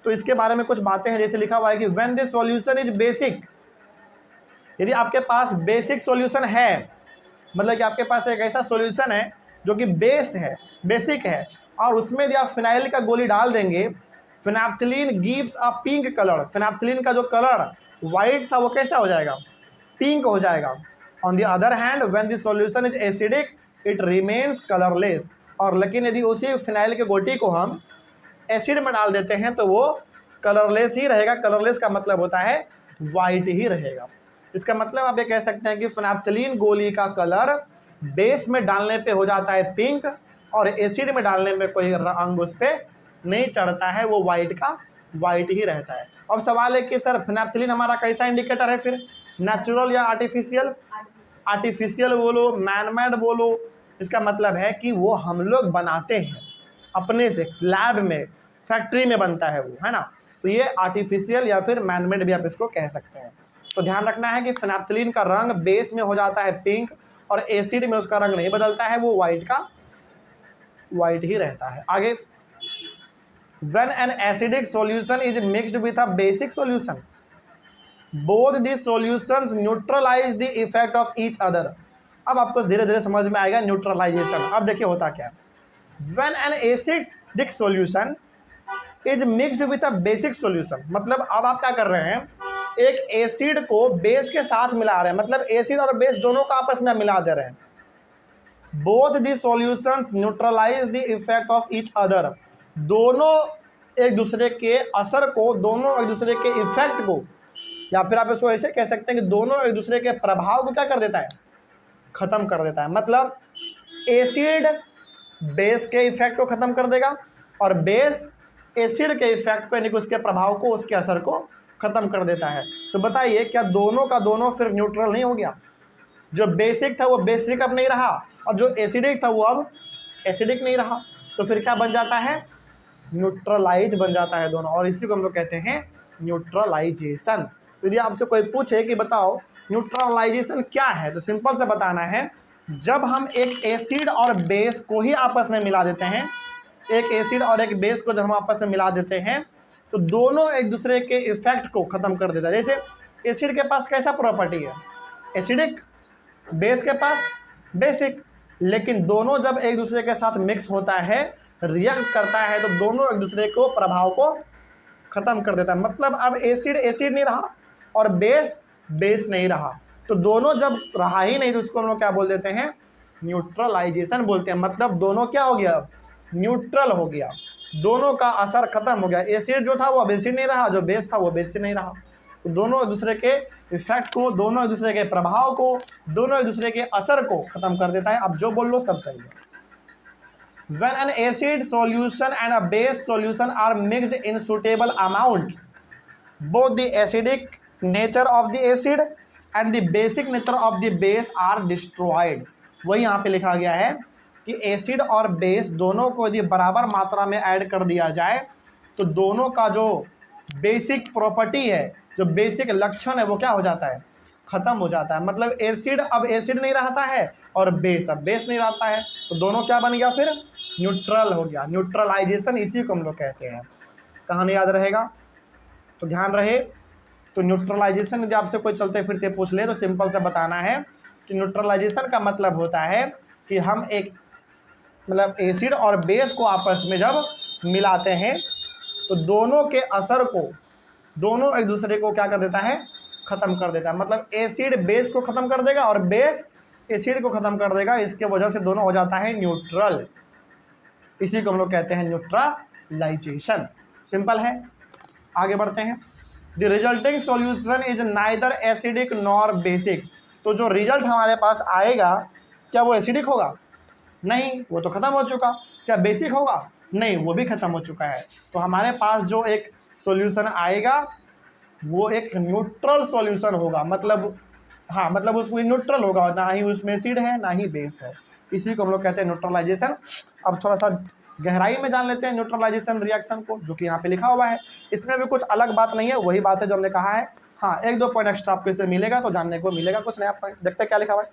तो इसके बारे में कुछ बातें हैं। जैसे लिखा हुआ है कि when this solution is basic, यदि आपके पास बेसिक सॉल्यूशन है, मतलब कि आपके पास एक ऐसा सॉल्यूशन है जो कि बेसिक है, और उसमें यदि आप फिनाइल का गोली डाल देंगे, फिनैप्थलीन गिव्स अ पिंक कलर। फिनैप्थलीन का जो कलर वाइट था वो कैसा हो जाएगा, पिंक हो जाएगा। On the other hand when the solution is acidic it remains colourless. और लेकिन यदि उसी फिनाइल के गोटी को हम एसिड में डाल देते हैं तो वो कलरलेस ही रहेगा। कलरलेस का मतलब होता है वाइट ही रहेगा। इसका मतलब आप ये कह सकते हैं कि फिनैप्थलीन गोली का कलर बेस में डालने पे हो जाता है पिंक, और एसिड में डालने में कोई रंग उस पर नहीं चढ़ता है, वो वाइट का वाइट ही रहता है। अब सवाल है कि सर फिनैप्थलीन हमारा कैसा इंडिकेटर है, फिर नेचुरल या आर्टिफिशियल? आर्टिफिशियल बोलो, मैनमेड बोलो, इसका मतलब है कि वो हम लोग बनाते हैं अपने से, लैब में, फैक्ट्री में बनता है वो, है ना। तो ये आर्टिफिशियल या फिर मैनमेड भी आप इसको कह सकते हैं। तो ध्यान रखना है कि फिनैप्थलीन का रंग बेस में हो जाता है पिंक, और एसिड में उसका रंग नहीं बदलता है, वो वाइट का वाइट ही रहता है। आगे, when an acidic solution is mixed with a basic solution both the solutions neutralise the effect of each other. अब आपको धीरे धीरे समझ में आएगा न्यूट्रलाइजेशन। अब देखिए होता क्या है, when an acidic solution is mixed with a basic solution, मतलब अब आप क्या कर रहे हैं, एक एसिड को बेस के साथ मिला रहे हैं, मतलब एसिड और बेस दोनों को आपस में मिला दे रहे हैं। Both the solutions neutralise the effect of each other, दोनों एक दूसरे के असर को, दोनों एक दूसरे के इफेक्ट को, या फिर आप इसको ऐसे कह सकते हैं कि दोनों एक दूसरे के प्रभाव को क्या कर देता है, खत्म कर देता है। मतलब एसिड बेस के इफेक्ट को खत्म कर देगा, और बेस एसिड के इफेक्ट को, यानी कि उसके प्रभाव को, उसके असर को ख़त्म कर देता है। तो बताइए क्या दोनों का दोनों फिर न्यूट्रल नहीं हो गया? जो बेसिक था वो बेसिक अब नहीं रहा, और जो एसिडिक था वो अब एसिडिक नहीं रहा, तो फिर क्या बन जाता है? न्यूट्रलाइज बन जाता है दोनों, और इसी को हम लोग कहते हैं न्यूट्रलाइजेशन। तो यदि आपसे कोई पूछे कि बताओ न्यूट्रलाइजेशन क्या है, तो सिंपल से बताना है, जब हम एक एसिड और बेस को ही आपस में मिला देते हैं, एक एसिड और एक बेस को जब हम आपस में मिला देते हैं तो दोनों एक दूसरे के इफेक्ट को ख़त्म कर देता है। जैसे एसिड के पास कैसा प्रॉपर्टी है? एसिडिक। बेस के पास बेसिक। लेकिन दोनों जब एक दूसरे के साथ मिक्स होता है, रिएक्ट करता है, तो दोनों एक दूसरे को प्रभाव को ख़त्म कर देता है। मतलब अब एसिड एसिड नहीं रहा और बेस बेस नहीं रहा, तो दोनों जब रहा ही नहीं तो उसको हम लोग क्या बोल देते हैं? न्यूट्रलाइजेशन बोलते हैं। मतलब दोनों क्या हो गया? न्यूट्रल हो गया, दोनों का असर खत्म हो गया। एसिड जो था वो अब एसिड नहीं रहा, जो बेस था वो बेस से नहीं रहा, तो दोनों एक दूसरे के इफेक्ट को, दोनों एक दूसरे के प्रभाव को, दोनों एक दूसरे के असर को खत्म कर देता है। अब जो बोल लो सब सही है। When an acid solution and a base solution are mixed in suitable amounts, both the acidic nature of the acid and the basic nature of the base are destroyed। वही यहाँ पे लिखा गया है कि एसिड और बेस दोनों को यदि बराबर मात्रा में ऐड कर दिया जाए तो दोनों का जो बेसिक प्रॉपर्टी है, जो बेसिक लक्षण है, वो क्या हो जाता है? ख़त्म हो जाता है। मतलब एसिड अब एसिड नहीं रहता है और बेस अब बेस नहीं रहता है, तो दोनों क्या बन गया? फिर न्यूट्रल हो गया। न्यूट्रलाइजेशन इसी को हम लोग कहते हैं। कहानी याद रहेगा तो ध्यान रहे। तो न्यूट्रलाइजेशन यदि आपसे कोई चलते फिरते पूछ ले तो सिंपल से बताना है कि न्यूट्रलाइजेशन का मतलब होता है कि हम एक मतलब एसिड और बेस को आपस में जब मिलाते हैं तो दोनों के असर को, दोनों एक दूसरे को क्या कर देता है? ख़त्म कर देता है। मतलब एसिड बेस को ख़त्म कर देगा और बेस एसिड को ख़त्म कर देगा, इसके वजह से दोनों हो जाता है न्यूट्रल। इसी को हम लोग कहते हैं न्यूट्रलाइजेशन। सिंपल है। आगे बढ़ते हैं। The resulting solution is neither acidic nor basic. तो जो रिजल्ट हमारे पास आएगा क्या वो एसिडिक होगा? नहीं, वो तो ख़त्म हो चुका। क्या बेसिक होगा? नहीं, वो भी ख़त्म हो चुका है। तो हमारे पास जो एक सॉल्यूशन आएगा वो एक न्यूट्रल सॉल्यूशन होगा। मतलब हाँ, मतलब उसमें न्यूट्रल होगा, ना ही उसमें एसिड है ना ही बेस है। इसी को हम लोग कहते हैं न्यूट्रलाइजेशन। अब थोड़ा सा गहराई में जान लेते हैं न्यूट्रलाइजेशन रिएक्शन को, जो कि यहाँ पे लिखा हुआ है। इसमें भी कुछ अलग बात नहीं है, वही बात है जो हमने कहा है। हाँ, एक दो पॉइंट एक्स्ट्रा आपको इसमें मिलेगा तो जानने को मिलेगा कुछ नया पॉइंट। देखते हैं क्या लिखा हुआ है।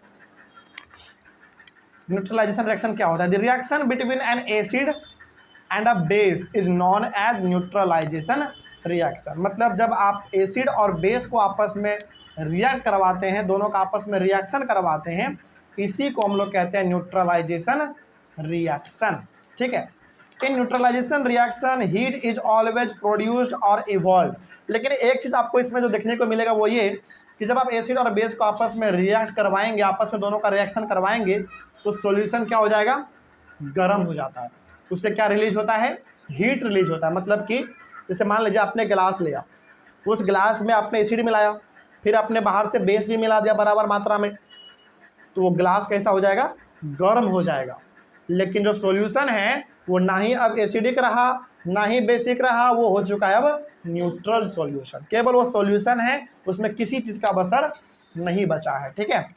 न्यूट्रलाइजेशन रिएक्शन क्या होता है? The reaction between an acid and a base is known as neutralisation reaction. मतलब जब आप एसिड और बेस को आपस में रिएक्ट करवाते हैं, दोनों का आपस में रिएक्शन करवाते हैं, इसी को हम लोग कहते हैं न्यूट्रलाइजेशन रिएक्शन। ठीक है। In neutralisation reaction heat is always produced और इवॉल्व। लेकिन एक चीज़ आपको इसमें जो देखने को मिलेगा वो ये कि जब आप एसिड और बेस को आपस में रिएक्ट करवाएंगे, आपस में दोनों का रिएक्शन करवाएंगे, तो सॉल्यूशन क्या हो जाएगा? गर्म हो जाता है। उससे क्या रिलीज होता है? हीट रिलीज होता है। मतलब कि जैसे मान लीजिए आपने गिलास लिया, उस गिलास में आपने एसिड मिलाया, फिर आपने बाहर से बेस भी मिला दिया बराबर मात्रा में, तो वो गिलास कैसा हो जाएगा? गर्म हो जाएगा। लेकिन जो सॉल्यूशन है वो ना ही अब एसिडिक रहा ना ही बेसिक रहा, वो हो चुका है अब न्यूट्रल सॉल्यूशन। केवल वो सॉल्यूशन है, उसमें किसी चीज़ का असर नहीं बचा है। ठीक है।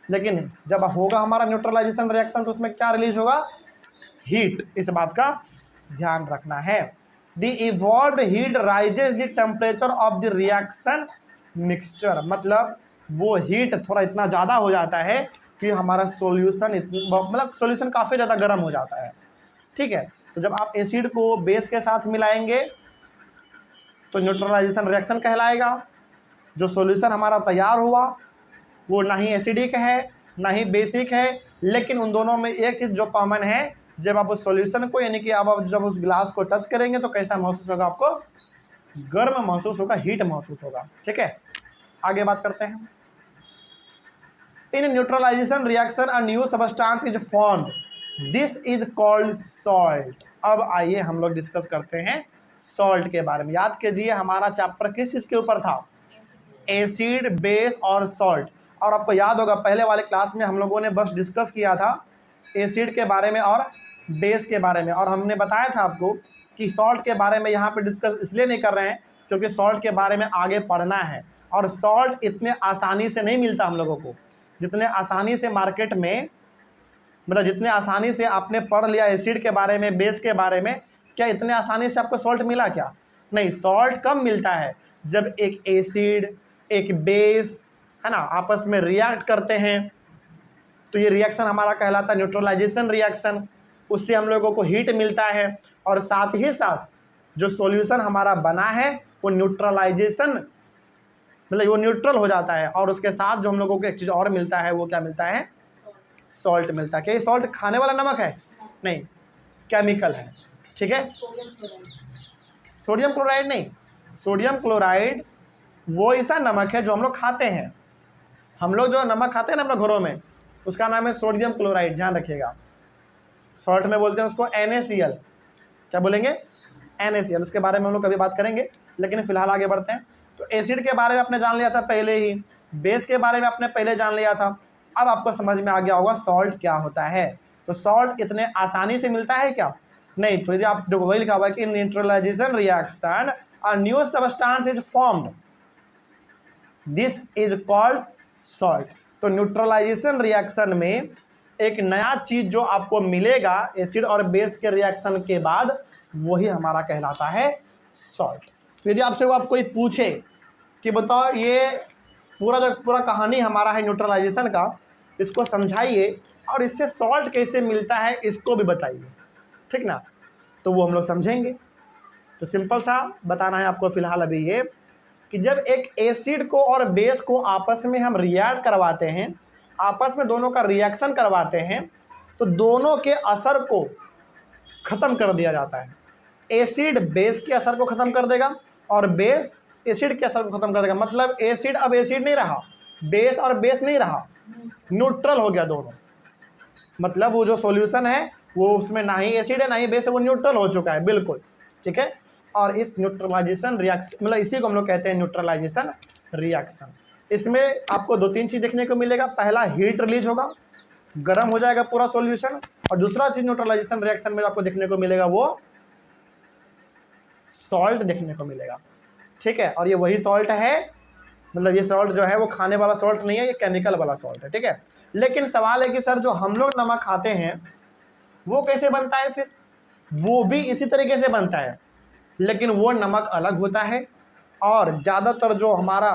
लेकिन जब होगा हमारा न्यूट्रलाइजेशन रिएक्शन तो उसमें क्या रिलीज होगा? हीट। इस बात का ध्यान रखना है। The evolved heat rises the temperature of the reaction mixture. मतलब वो हीट थोड़ा इतना ज़्यादा हो जाता है कि हमारा सॉल्यूशन मतलब सॉल्यूशन काफ़ी ज़्यादा गर्म हो जाता है। ठीक है। तो जब आप एसिड को बेस के साथ मिलाएंगे तो न्यूट्रलाइजेशन रिएक्शन कहलाएगा। जो सॉल्यूशन हमारा तैयार हुआ वो ना ही एसिडिक है ना ही बेसिक है, लेकिन उन दोनों में एक चीज़ जो कॉमन है, जब आप उस सॉल्यूशन को यानी कि अब आप जब उस गिलास को टच करेंगे तो कैसा महसूस होगा? आपको गर्म महसूस होगा, हीट महसूस होगा। ठीक है। आगे बात करते हैं। In neutralisation reaction a new substance is formed, this is called salt. अब आइए हम लोग डिस्कस करते हैं सॉल्ट के बारे में। याद कीजिए हमारा चैप्टर किस चीज़ के ऊपर था? एसिड, बेस और सॉल्ट। और आपको याद होगा पहले वाले क्लास में हम लोगों ने बस डिस्कस किया था एसिड के बारे में और बेस के बारे में, और हमने बताया था आपको कि सॉल्ट के बारे में यहाँ पे डिस्कस इसलिए नहीं कर रहे हैं क्योंकि सॉल्ट के बारे में आगे पढ़ना है। और सॉल्ट इतने आसानी से नहीं मिलता हम लोगों को, जितने आसानी से मार्केट में, मतलब जितने आसानी से आपने पढ़ लिया एसिड के बारे में, बेस के बारे में, क्या इतने आसानी से आपको सॉल्ट मिला क्या? नहीं, सॉल्ट कब मिलता है? जब एक एसिड एक बेस है ना आपस में रिएक्ट करते हैं, तो ये रिएक्शन हमारा कहलाता है न्यूट्रलाइजेशन रिएक्शन। उससे हम लोगों को हीट मिलता है और साथ ही साथ जो सॉल्यूशन हमारा बना है वो न्यूट्रलाइजेशन, मतलब वो न्यूट्रल हो जाता है। और उसके साथ जो हम लोगों को एक चीज़ और मिलता है, वो क्या मिलता है? सॉल्ट मिलता है। क्या ये सॉल्ट खाने वाला नमक है? नहीं, केमिकल है। ठीक है, सोडियम क्लोराइड नहीं, सोडियम क्लोराइड वो ऐसा नमक है जो हम लोग खाते हैं। हम लोग जो नमक खाते हैं ना अपने घरों में, उसका नाम है सोडियम क्लोराइड, ध्यान रखिएगा। शॉर्ट में बोलते हैं उसको NaCl। क्या बोलेंगे? NaCl। उसके बारे में हम लोग कभी बात करेंगे, लेकिन फिलहाल आगे बढ़ते हैं। तो एसिड के बारे में आपने जान लिया था पहले ही, बेस के बारे में आपने पहले जान लिया था। अब आपको समझ में आ गया होगा सॉल्ट क्या होता है। तो सॉल्ट इतने आसानी से मिलता है क्या? नहीं। तो यदि आप देखो, वही लिखा हुआ है कि neutralisation reaction a new substance is formed, this is called salt. तो न्यूट्रलाइजेशन रिएक्शन में एक नया चीज जो आपको मिलेगा एसिड और बेस के रिएक्शन के बाद, वही हमारा कहलाता है सॉल्ट। तो यदि आपसे वो आप कोई पूछे कि बताओ ये पूरा कहानी हमारा है न्यूट्रलाइजेशन का, इसको समझाइए और इससे सॉल्ट कैसे मिलता है इसको भी बताइए, ठीक ना? तो वो हम लोग समझेंगे। तो सिंपल सा बताना है आपको फिलहाल अभी ये कि जब एक एसिड को और बेस को आपस में हम रिएक्ट करवाते हैं, आपस में दोनों का रिएक्शन करवाते हैं, तो दोनों के असर को ख़त्म कर दिया जाता है। एसिड बेस के असर को ख़त्म कर देगा और बेस एसिड के असर को ख़त्म कर देगा। मतलब एसिड अब एसिड नहीं रहा, बेस और बेस नहीं रहा, न्यूट्रल हो गया दोनों। मतलब वो जो सॉल्यूशन है वो उसमें ना ही एसिड है ना ही बेस है, वो न्यूट्रल हो चुका है बिल्कुल। ठीक है, और इस न्यूट्रलाइजेशन रिएक्शन, मतलब इसी को हम लोग कहते हैं न्यूट्रलाइजेशन रिएक्शन। इसमें आपको 2-3 चीज़ देखने को मिलेगा। पहला, हीट रिलीज होगा, गर्म हो जाएगा पूरा सॉल्यूशन। और दूसरा चीज़ न्यूट्रलाइजेशन रिएक्शन में आपको देखने को मिलेगा वो सॉल्ट देखने को मिलेगा। ठीक है, और ये वही सॉल्ट है, मतलब ये सॉल्ट जो है वो खाने वाला सॉल्ट नहीं है, ये केमिकल वाला सॉल्ट है। ठीक है, लेकिन सवाल है कि सर जो हम लोग नमक खाते हैं वो कैसे बनता है? फिर वो भी इसी तरीके से बनता है, लेकिन वो नमक अलग होता है और ज़्यादातर जो हमारा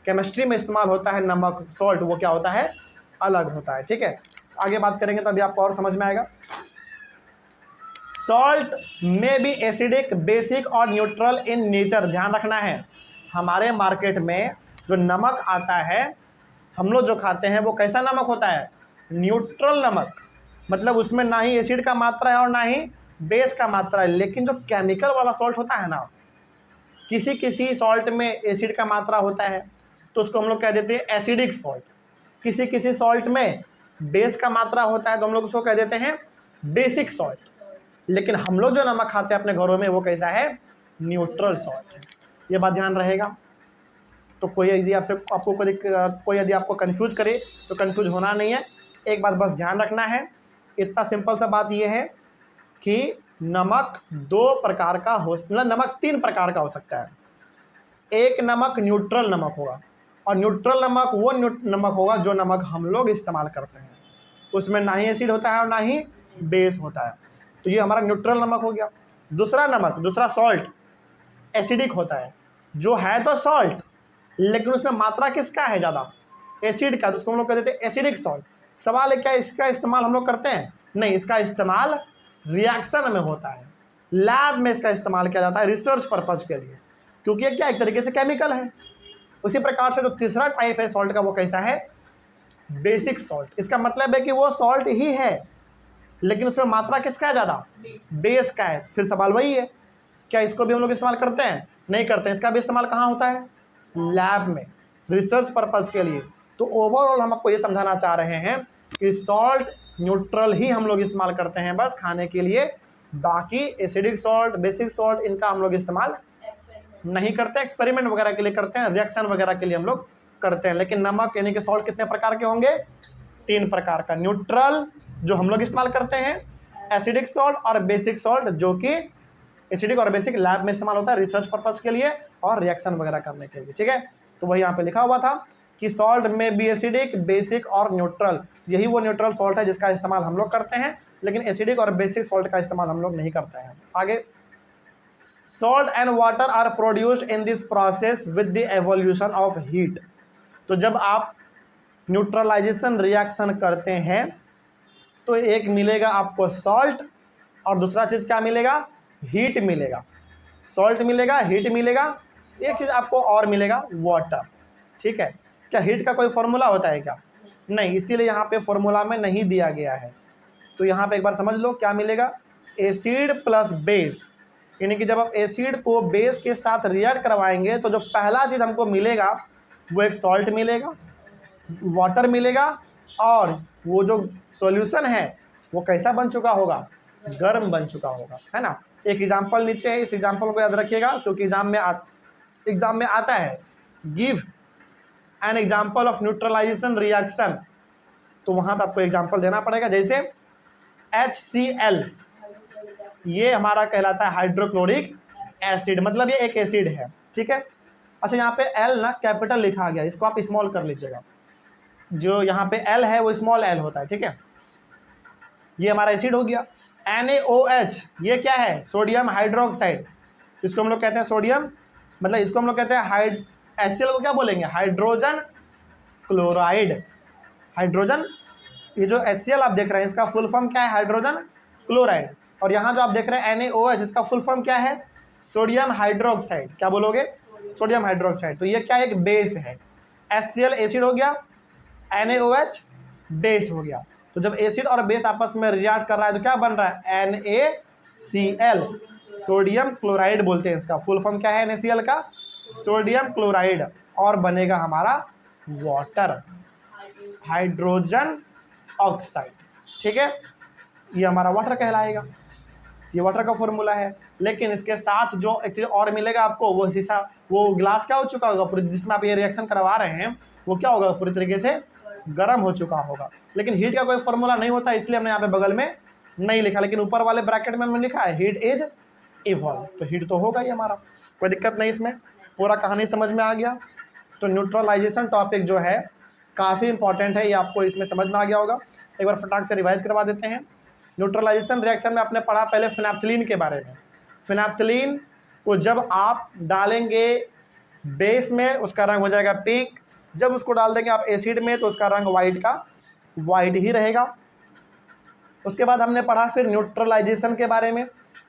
केमिस्ट्री में इस्तेमाल होता है नमक, सॉल्ट, वो क्या होता है? अलग होता है। ठीक है, आगे बात करेंगे तो अभी आपको और समझ में आएगा। सॉल्ट में भी एसिडिक, बेसिक और न्यूट्रल इन नेचर। ध्यान रखना है, हमारे मार्केट में जो नमक आता है, हम लोग जो खाते हैं, वो कैसा नमक होता है? न्यूट्रल नमक। मतलब उसमें ना ही एसिड का मात्रा है और ना ही बेस का मात्रा है। लेकिन जो केमिकल वाला सॉल्ट होता है ना, किसी किसी सॉल्ट में एसिड का मात्रा होता है तो उसको हम लोग कह देते हैं एसिडिक सॉल्ट। किसी किसी सॉल्ट में बेस का मात्रा होता है तो हम लोग उसको कह देते हैं बेसिक सॉल्ट। लेकिन हम लोग जो नमक खाते हैं अपने घरों में, वो कैसा है? न्यूट्रल सॉल्ट है। ये बात ध्यान रहेगा। तो कोई यदि कोई यदि आपको कन्फ्यूज करे तो कन्फ्यूज होना नहीं है। एक बात बस ध्यान रखना है, इतना सिंपल सा बात ये है कि नमक 2 प्रकार का हो, मतलब नमक 3 प्रकार का हो सकता है। एक नमक न्यूट्रल नमक होगा, और न्यूट्रल नमक वो नमक होगा जो नमक हम लोग इस्तेमाल करते हैं, उसमें ना ही एसिड होता है और ना ही बेस होता है। तो ये हमारा न्यूट्रल नमक हो गया। दूसरा नमक, दूसरा सॉल्ट एसिडिक होता है, जो है तो सॉल्ट लेकिन उसमें मात्रा किसका है? ज़्यादा एसिड का, तो उसको हम लोग कह देते हैं एसिडिक सॉल्ट। सवाल है क्या इसका इस्तेमाल हम लोग करते हैं? नहीं, इसका इस्तेमाल रिएक्शन में होता है, लैब में इसका इस्तेमाल किया जाता है रिसर्च पर्पज़ के लिए, क्योंकि ये क्या एक तरीके से केमिकल है। उसी प्रकार से जो तीसरा टाइप है सॉल्ट का, वो कैसा है? Basic salt. इसका मतलब है कि वो सॉल्ट ही है लेकिन उसमें मात्रा किसका है? ज़्यादा बेस का है। फिर सवाल वही है, क्या इसको भी हम लोग इस्तेमाल करते हैं? नहीं करते हैं। इसका भी इस्तेमाल कहाँ होता है? लैब में, रिसर्च पर्पज़ के लिए। तो ओवरऑल हम आपको ये समझाना चाह रहे हैं कि सॉल्ट न्यूट्रल ही हम लोग इस्तेमाल करते हैं बस खाने के लिए। बाकी एसिडिक सॉल्ट, बेसिक सॉल्ट, इनका हम लोग इस्तेमाल नहीं करते। एक्सपेरिमेंट वगैरह के लिए करते हैं, रिएक्शन वगैरह के लिए हम लोग करते हैं। लेकिन नमक यानी कि सॉल्ट कितने प्रकार के होंगे? 3 प्रकार का। न्यूट्रल जो हम लोग इस्तेमाल करते हैं, एसिडिक सॉल्ट और बेसिक सॉल्ट जो कि एसिडिक और बेसिक लैब में इस्तेमाल होता है रिसर्च पर्पज़ के लिए, और रिएक्शन वगैरह करने के लिए, ठीक है। तो वही यहाँ पे लिखा हुआ था कि सॉल्ट में बी एसिडिक, बेसिक और न्यूट्रल। यही वो न्यूट्रल सॉल्ट है जिसका इस्तेमाल हम लोग करते हैं, लेकिन एसिडिक और बेसिक सॉल्ट का इस्तेमाल हम लोग नहीं करते हैं। आगे, salt and water are produced in this process with the evolution of heat. तो जब आप न्यूट्रलाइजेशन रिएक्शन करते हैं तो एक मिलेगा आपको सॉल्ट और दूसरा चीज़ क्या मिलेगा, हीट मिलेगा। सॉल्ट मिलेगा, हीट मिलेगा, एक चीज़ आपको और मिलेगा, वाटर, ठीक है। क्या हीट का कोई फॉर्मूला होता है क्या? नहीं, इसीलिए यहाँ पे फॉर्मूला में नहीं दिया गया है। तो यहाँ पे एक बार समझ लो क्या मिलेगा, एसिड प्लस बेस, यानी कि जब आप एसिड को बेस के साथ रिएक्ट करवाएंगे तो जो पहला चीज़ हमको मिलेगा वो एक सॉल्ट मिलेगा, वाटर मिलेगा, और वो जो सॉल्यूशन है वो कैसा बन चुका होगा, गर्म बन चुका होगा, है ना। एक एग्जांपल नीचे है, इस एग्जांपल को याद रखिएगा क्योंकि एग्जाम में आता है, give an example of neutralisation reaction. तो वहाँ पे आपको एग्जांपल देना पड़ेगा, जैसे HCl, ये हमारा कहलाता है हाइड्रोक्लोरिक एसिड, मतलब ये एक एसिड है, ठीक है। अच्छा, यहाँ पे L ना कैपिटल लिखा गया, इसको आप स्मॉल कर लीजिएगा। जो यहाँ पे L है वो स्मॉल l होता है, ठीक है। ये हमारा एसिड हो गया। NaOH, ये क्या है, सोडियम हाइड्रोक्साइड, इसको हम लोग कहते हैं सोडियम, मतलब इसको हम लोग कहते हैं HCl को क्या बोलेंगे, हाइड्रोजन क्लोराइड। हाइड्रोजन, ये जो HCl आप देख रहे हैं इसका फुल फॉर्म क्या है, हाइड्रोजन क्लोराइड। और यहाँ जो आप देख रहे हैं NaOH, इसका फुल फॉर्म क्या है, सोडियम हाइड्रोक्साइड। क्या बोलोगे, सोडियम हाइड्रोक्साइड। तो ये क्या है, एक बेस है। HCl एसिड हो गया, NaOH बेस हो गया। तो जब एसिड और बेस आपस में रिएक्ट कर रहा है तो क्या बन रहा है, NaCl, सोडियम क्लोराइड बोलते हैं इसका। फुल फॉर्म क्या है NaCl का, सोडियम क्लोराइड, और बनेगा हमारा वाटर, हाइड्रोजन ऑक्साइड, ठीक है। ये हमारा वाटर कहलाएगा, ये वाटर का फॉर्मूला है। लेकिन इसके साथ जो एक चीज़ और मिलेगा आपको, वो शीशा, वो ग्लास क्या हो चुका होगा पूरी, जिसमें आप ये रिएक्शन करवा रहे हैं वो क्या होगा, पूरी तरीके से गर्म हो चुका होगा। लेकिन हीट का कोई फॉर्मूला नहीं होता, इसलिए हमने यहाँ पे बगल में नहीं लिखा, लेकिन ऊपर वाले ब्रैकेट में हमने लिखा है हीट इज इवॉल्व। तो हीट तो होगा ही हमारा, कोई दिक्कत नहीं, इसमें पूरा कहानी समझ में आ गया। तो न्यूट्रलाइजेशन टॉपिक जो है काफ़ी इंपॉर्टेंट है, ये आपको इसमें समझ में आ गया होगा। एक बार फटाक से रिवाइज करवा देते हैं। न्यूट्रलाइजेशन रिएक्शन में आपने पढ़ा पहले फिनाप्थलीन के बारे में। फिनाप्थलीन को जब आप डालेंगे बेस में उसका रंग हो जाएगा पिंक, जब उसको डाल देंगे आप एसिड में तो उसका रंग वाइट ही रहेगा। उसके बाद हमने पढ़ा फिर न्यूट्रलाइजेशन के बारे में।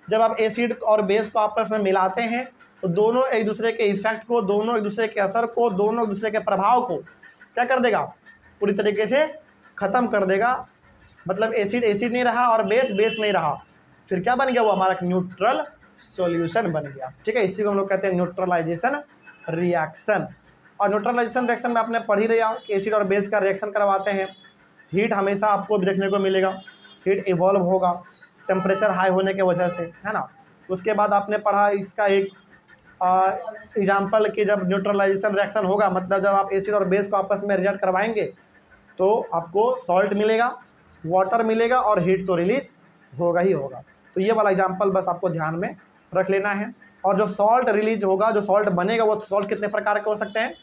जब आप एसिड और बेस को आपस में मिलाते हैं तो दोनों एक दूसरे के इफेक्ट को, दोनों एक दूसरे के असर को, दोनों एक दूसरे के प्रभाव को क्या कर देगा, पूरी तरीके से ख़त्म कर देगा। मतलब एसिड एसिड नहीं रहा और बेस बेस नहीं रहा, फिर क्या बन गया, वो हमारा न्यूट्रल सॉल्यूशन बन गया, ठीक है। इसी को हम लोग कहते हैं न्यूट्रलाइजेशन रिएक्शन। और न्यूट्रलाइजेशन रिएक्शन में आपने पढ़ ही रहा कि एसिड और बेस का रिएक्शन करवाते हैं, हीट हमेशा आपको देखने को मिलेगा, हीट इवॉल्व होगा टेम्परेचर हाई होने के वजह से, है ना। उसके बाद आपने पढ़ा इसका एक एग्जाम्पल कि जब न्यूट्रलाइजेशन रिएक्शन होगा, मतलब जब आप एसिड और बेस को आपस में रिएक्ट करवाएंगे तो आपको सॉल्ट मिलेगा, वाटर मिलेगा और हीट तो रिलीज होगा ही होगा। तो ये वाला एग्जाम्पल बस आपको ध्यान में रख लेना है। और जो सॉल्ट रिलीज होगा, जो सॉल्ट बनेगा, वो सॉल्ट कितने प्रकार के हो सकते हैं,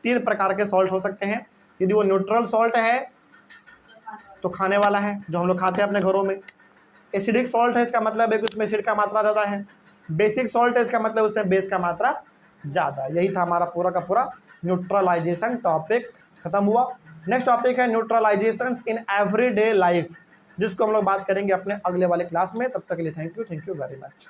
3 प्रकार के सॉल्ट हो सकते हैं। यदि वो न्यूट्रल सॉल्ट है तो खाने वाला है, जो हम लोग खाते हैं अपने घरों में। एसिडिक सॉल्ट है, इसका मतलब है कि उसमें एसिड का मात्रा ज़्यादा है। बेसिक सॉल्ट है, इसका मतलब उसमें बेस का मात्रा ज़्यादा। यही था हमारा पूरा का पूरा न्यूट्रलाइजेशन टॉपिक, खत्म हुआ। नेक्स्ट टॉपिक है न्यूट्रलाइजेशन इन एवरीडे लाइफ, जिसको हम लोग बात करेंगे अपने अगले वाले क्लास में। तब तक के लिए थैंक यू वेरी मच।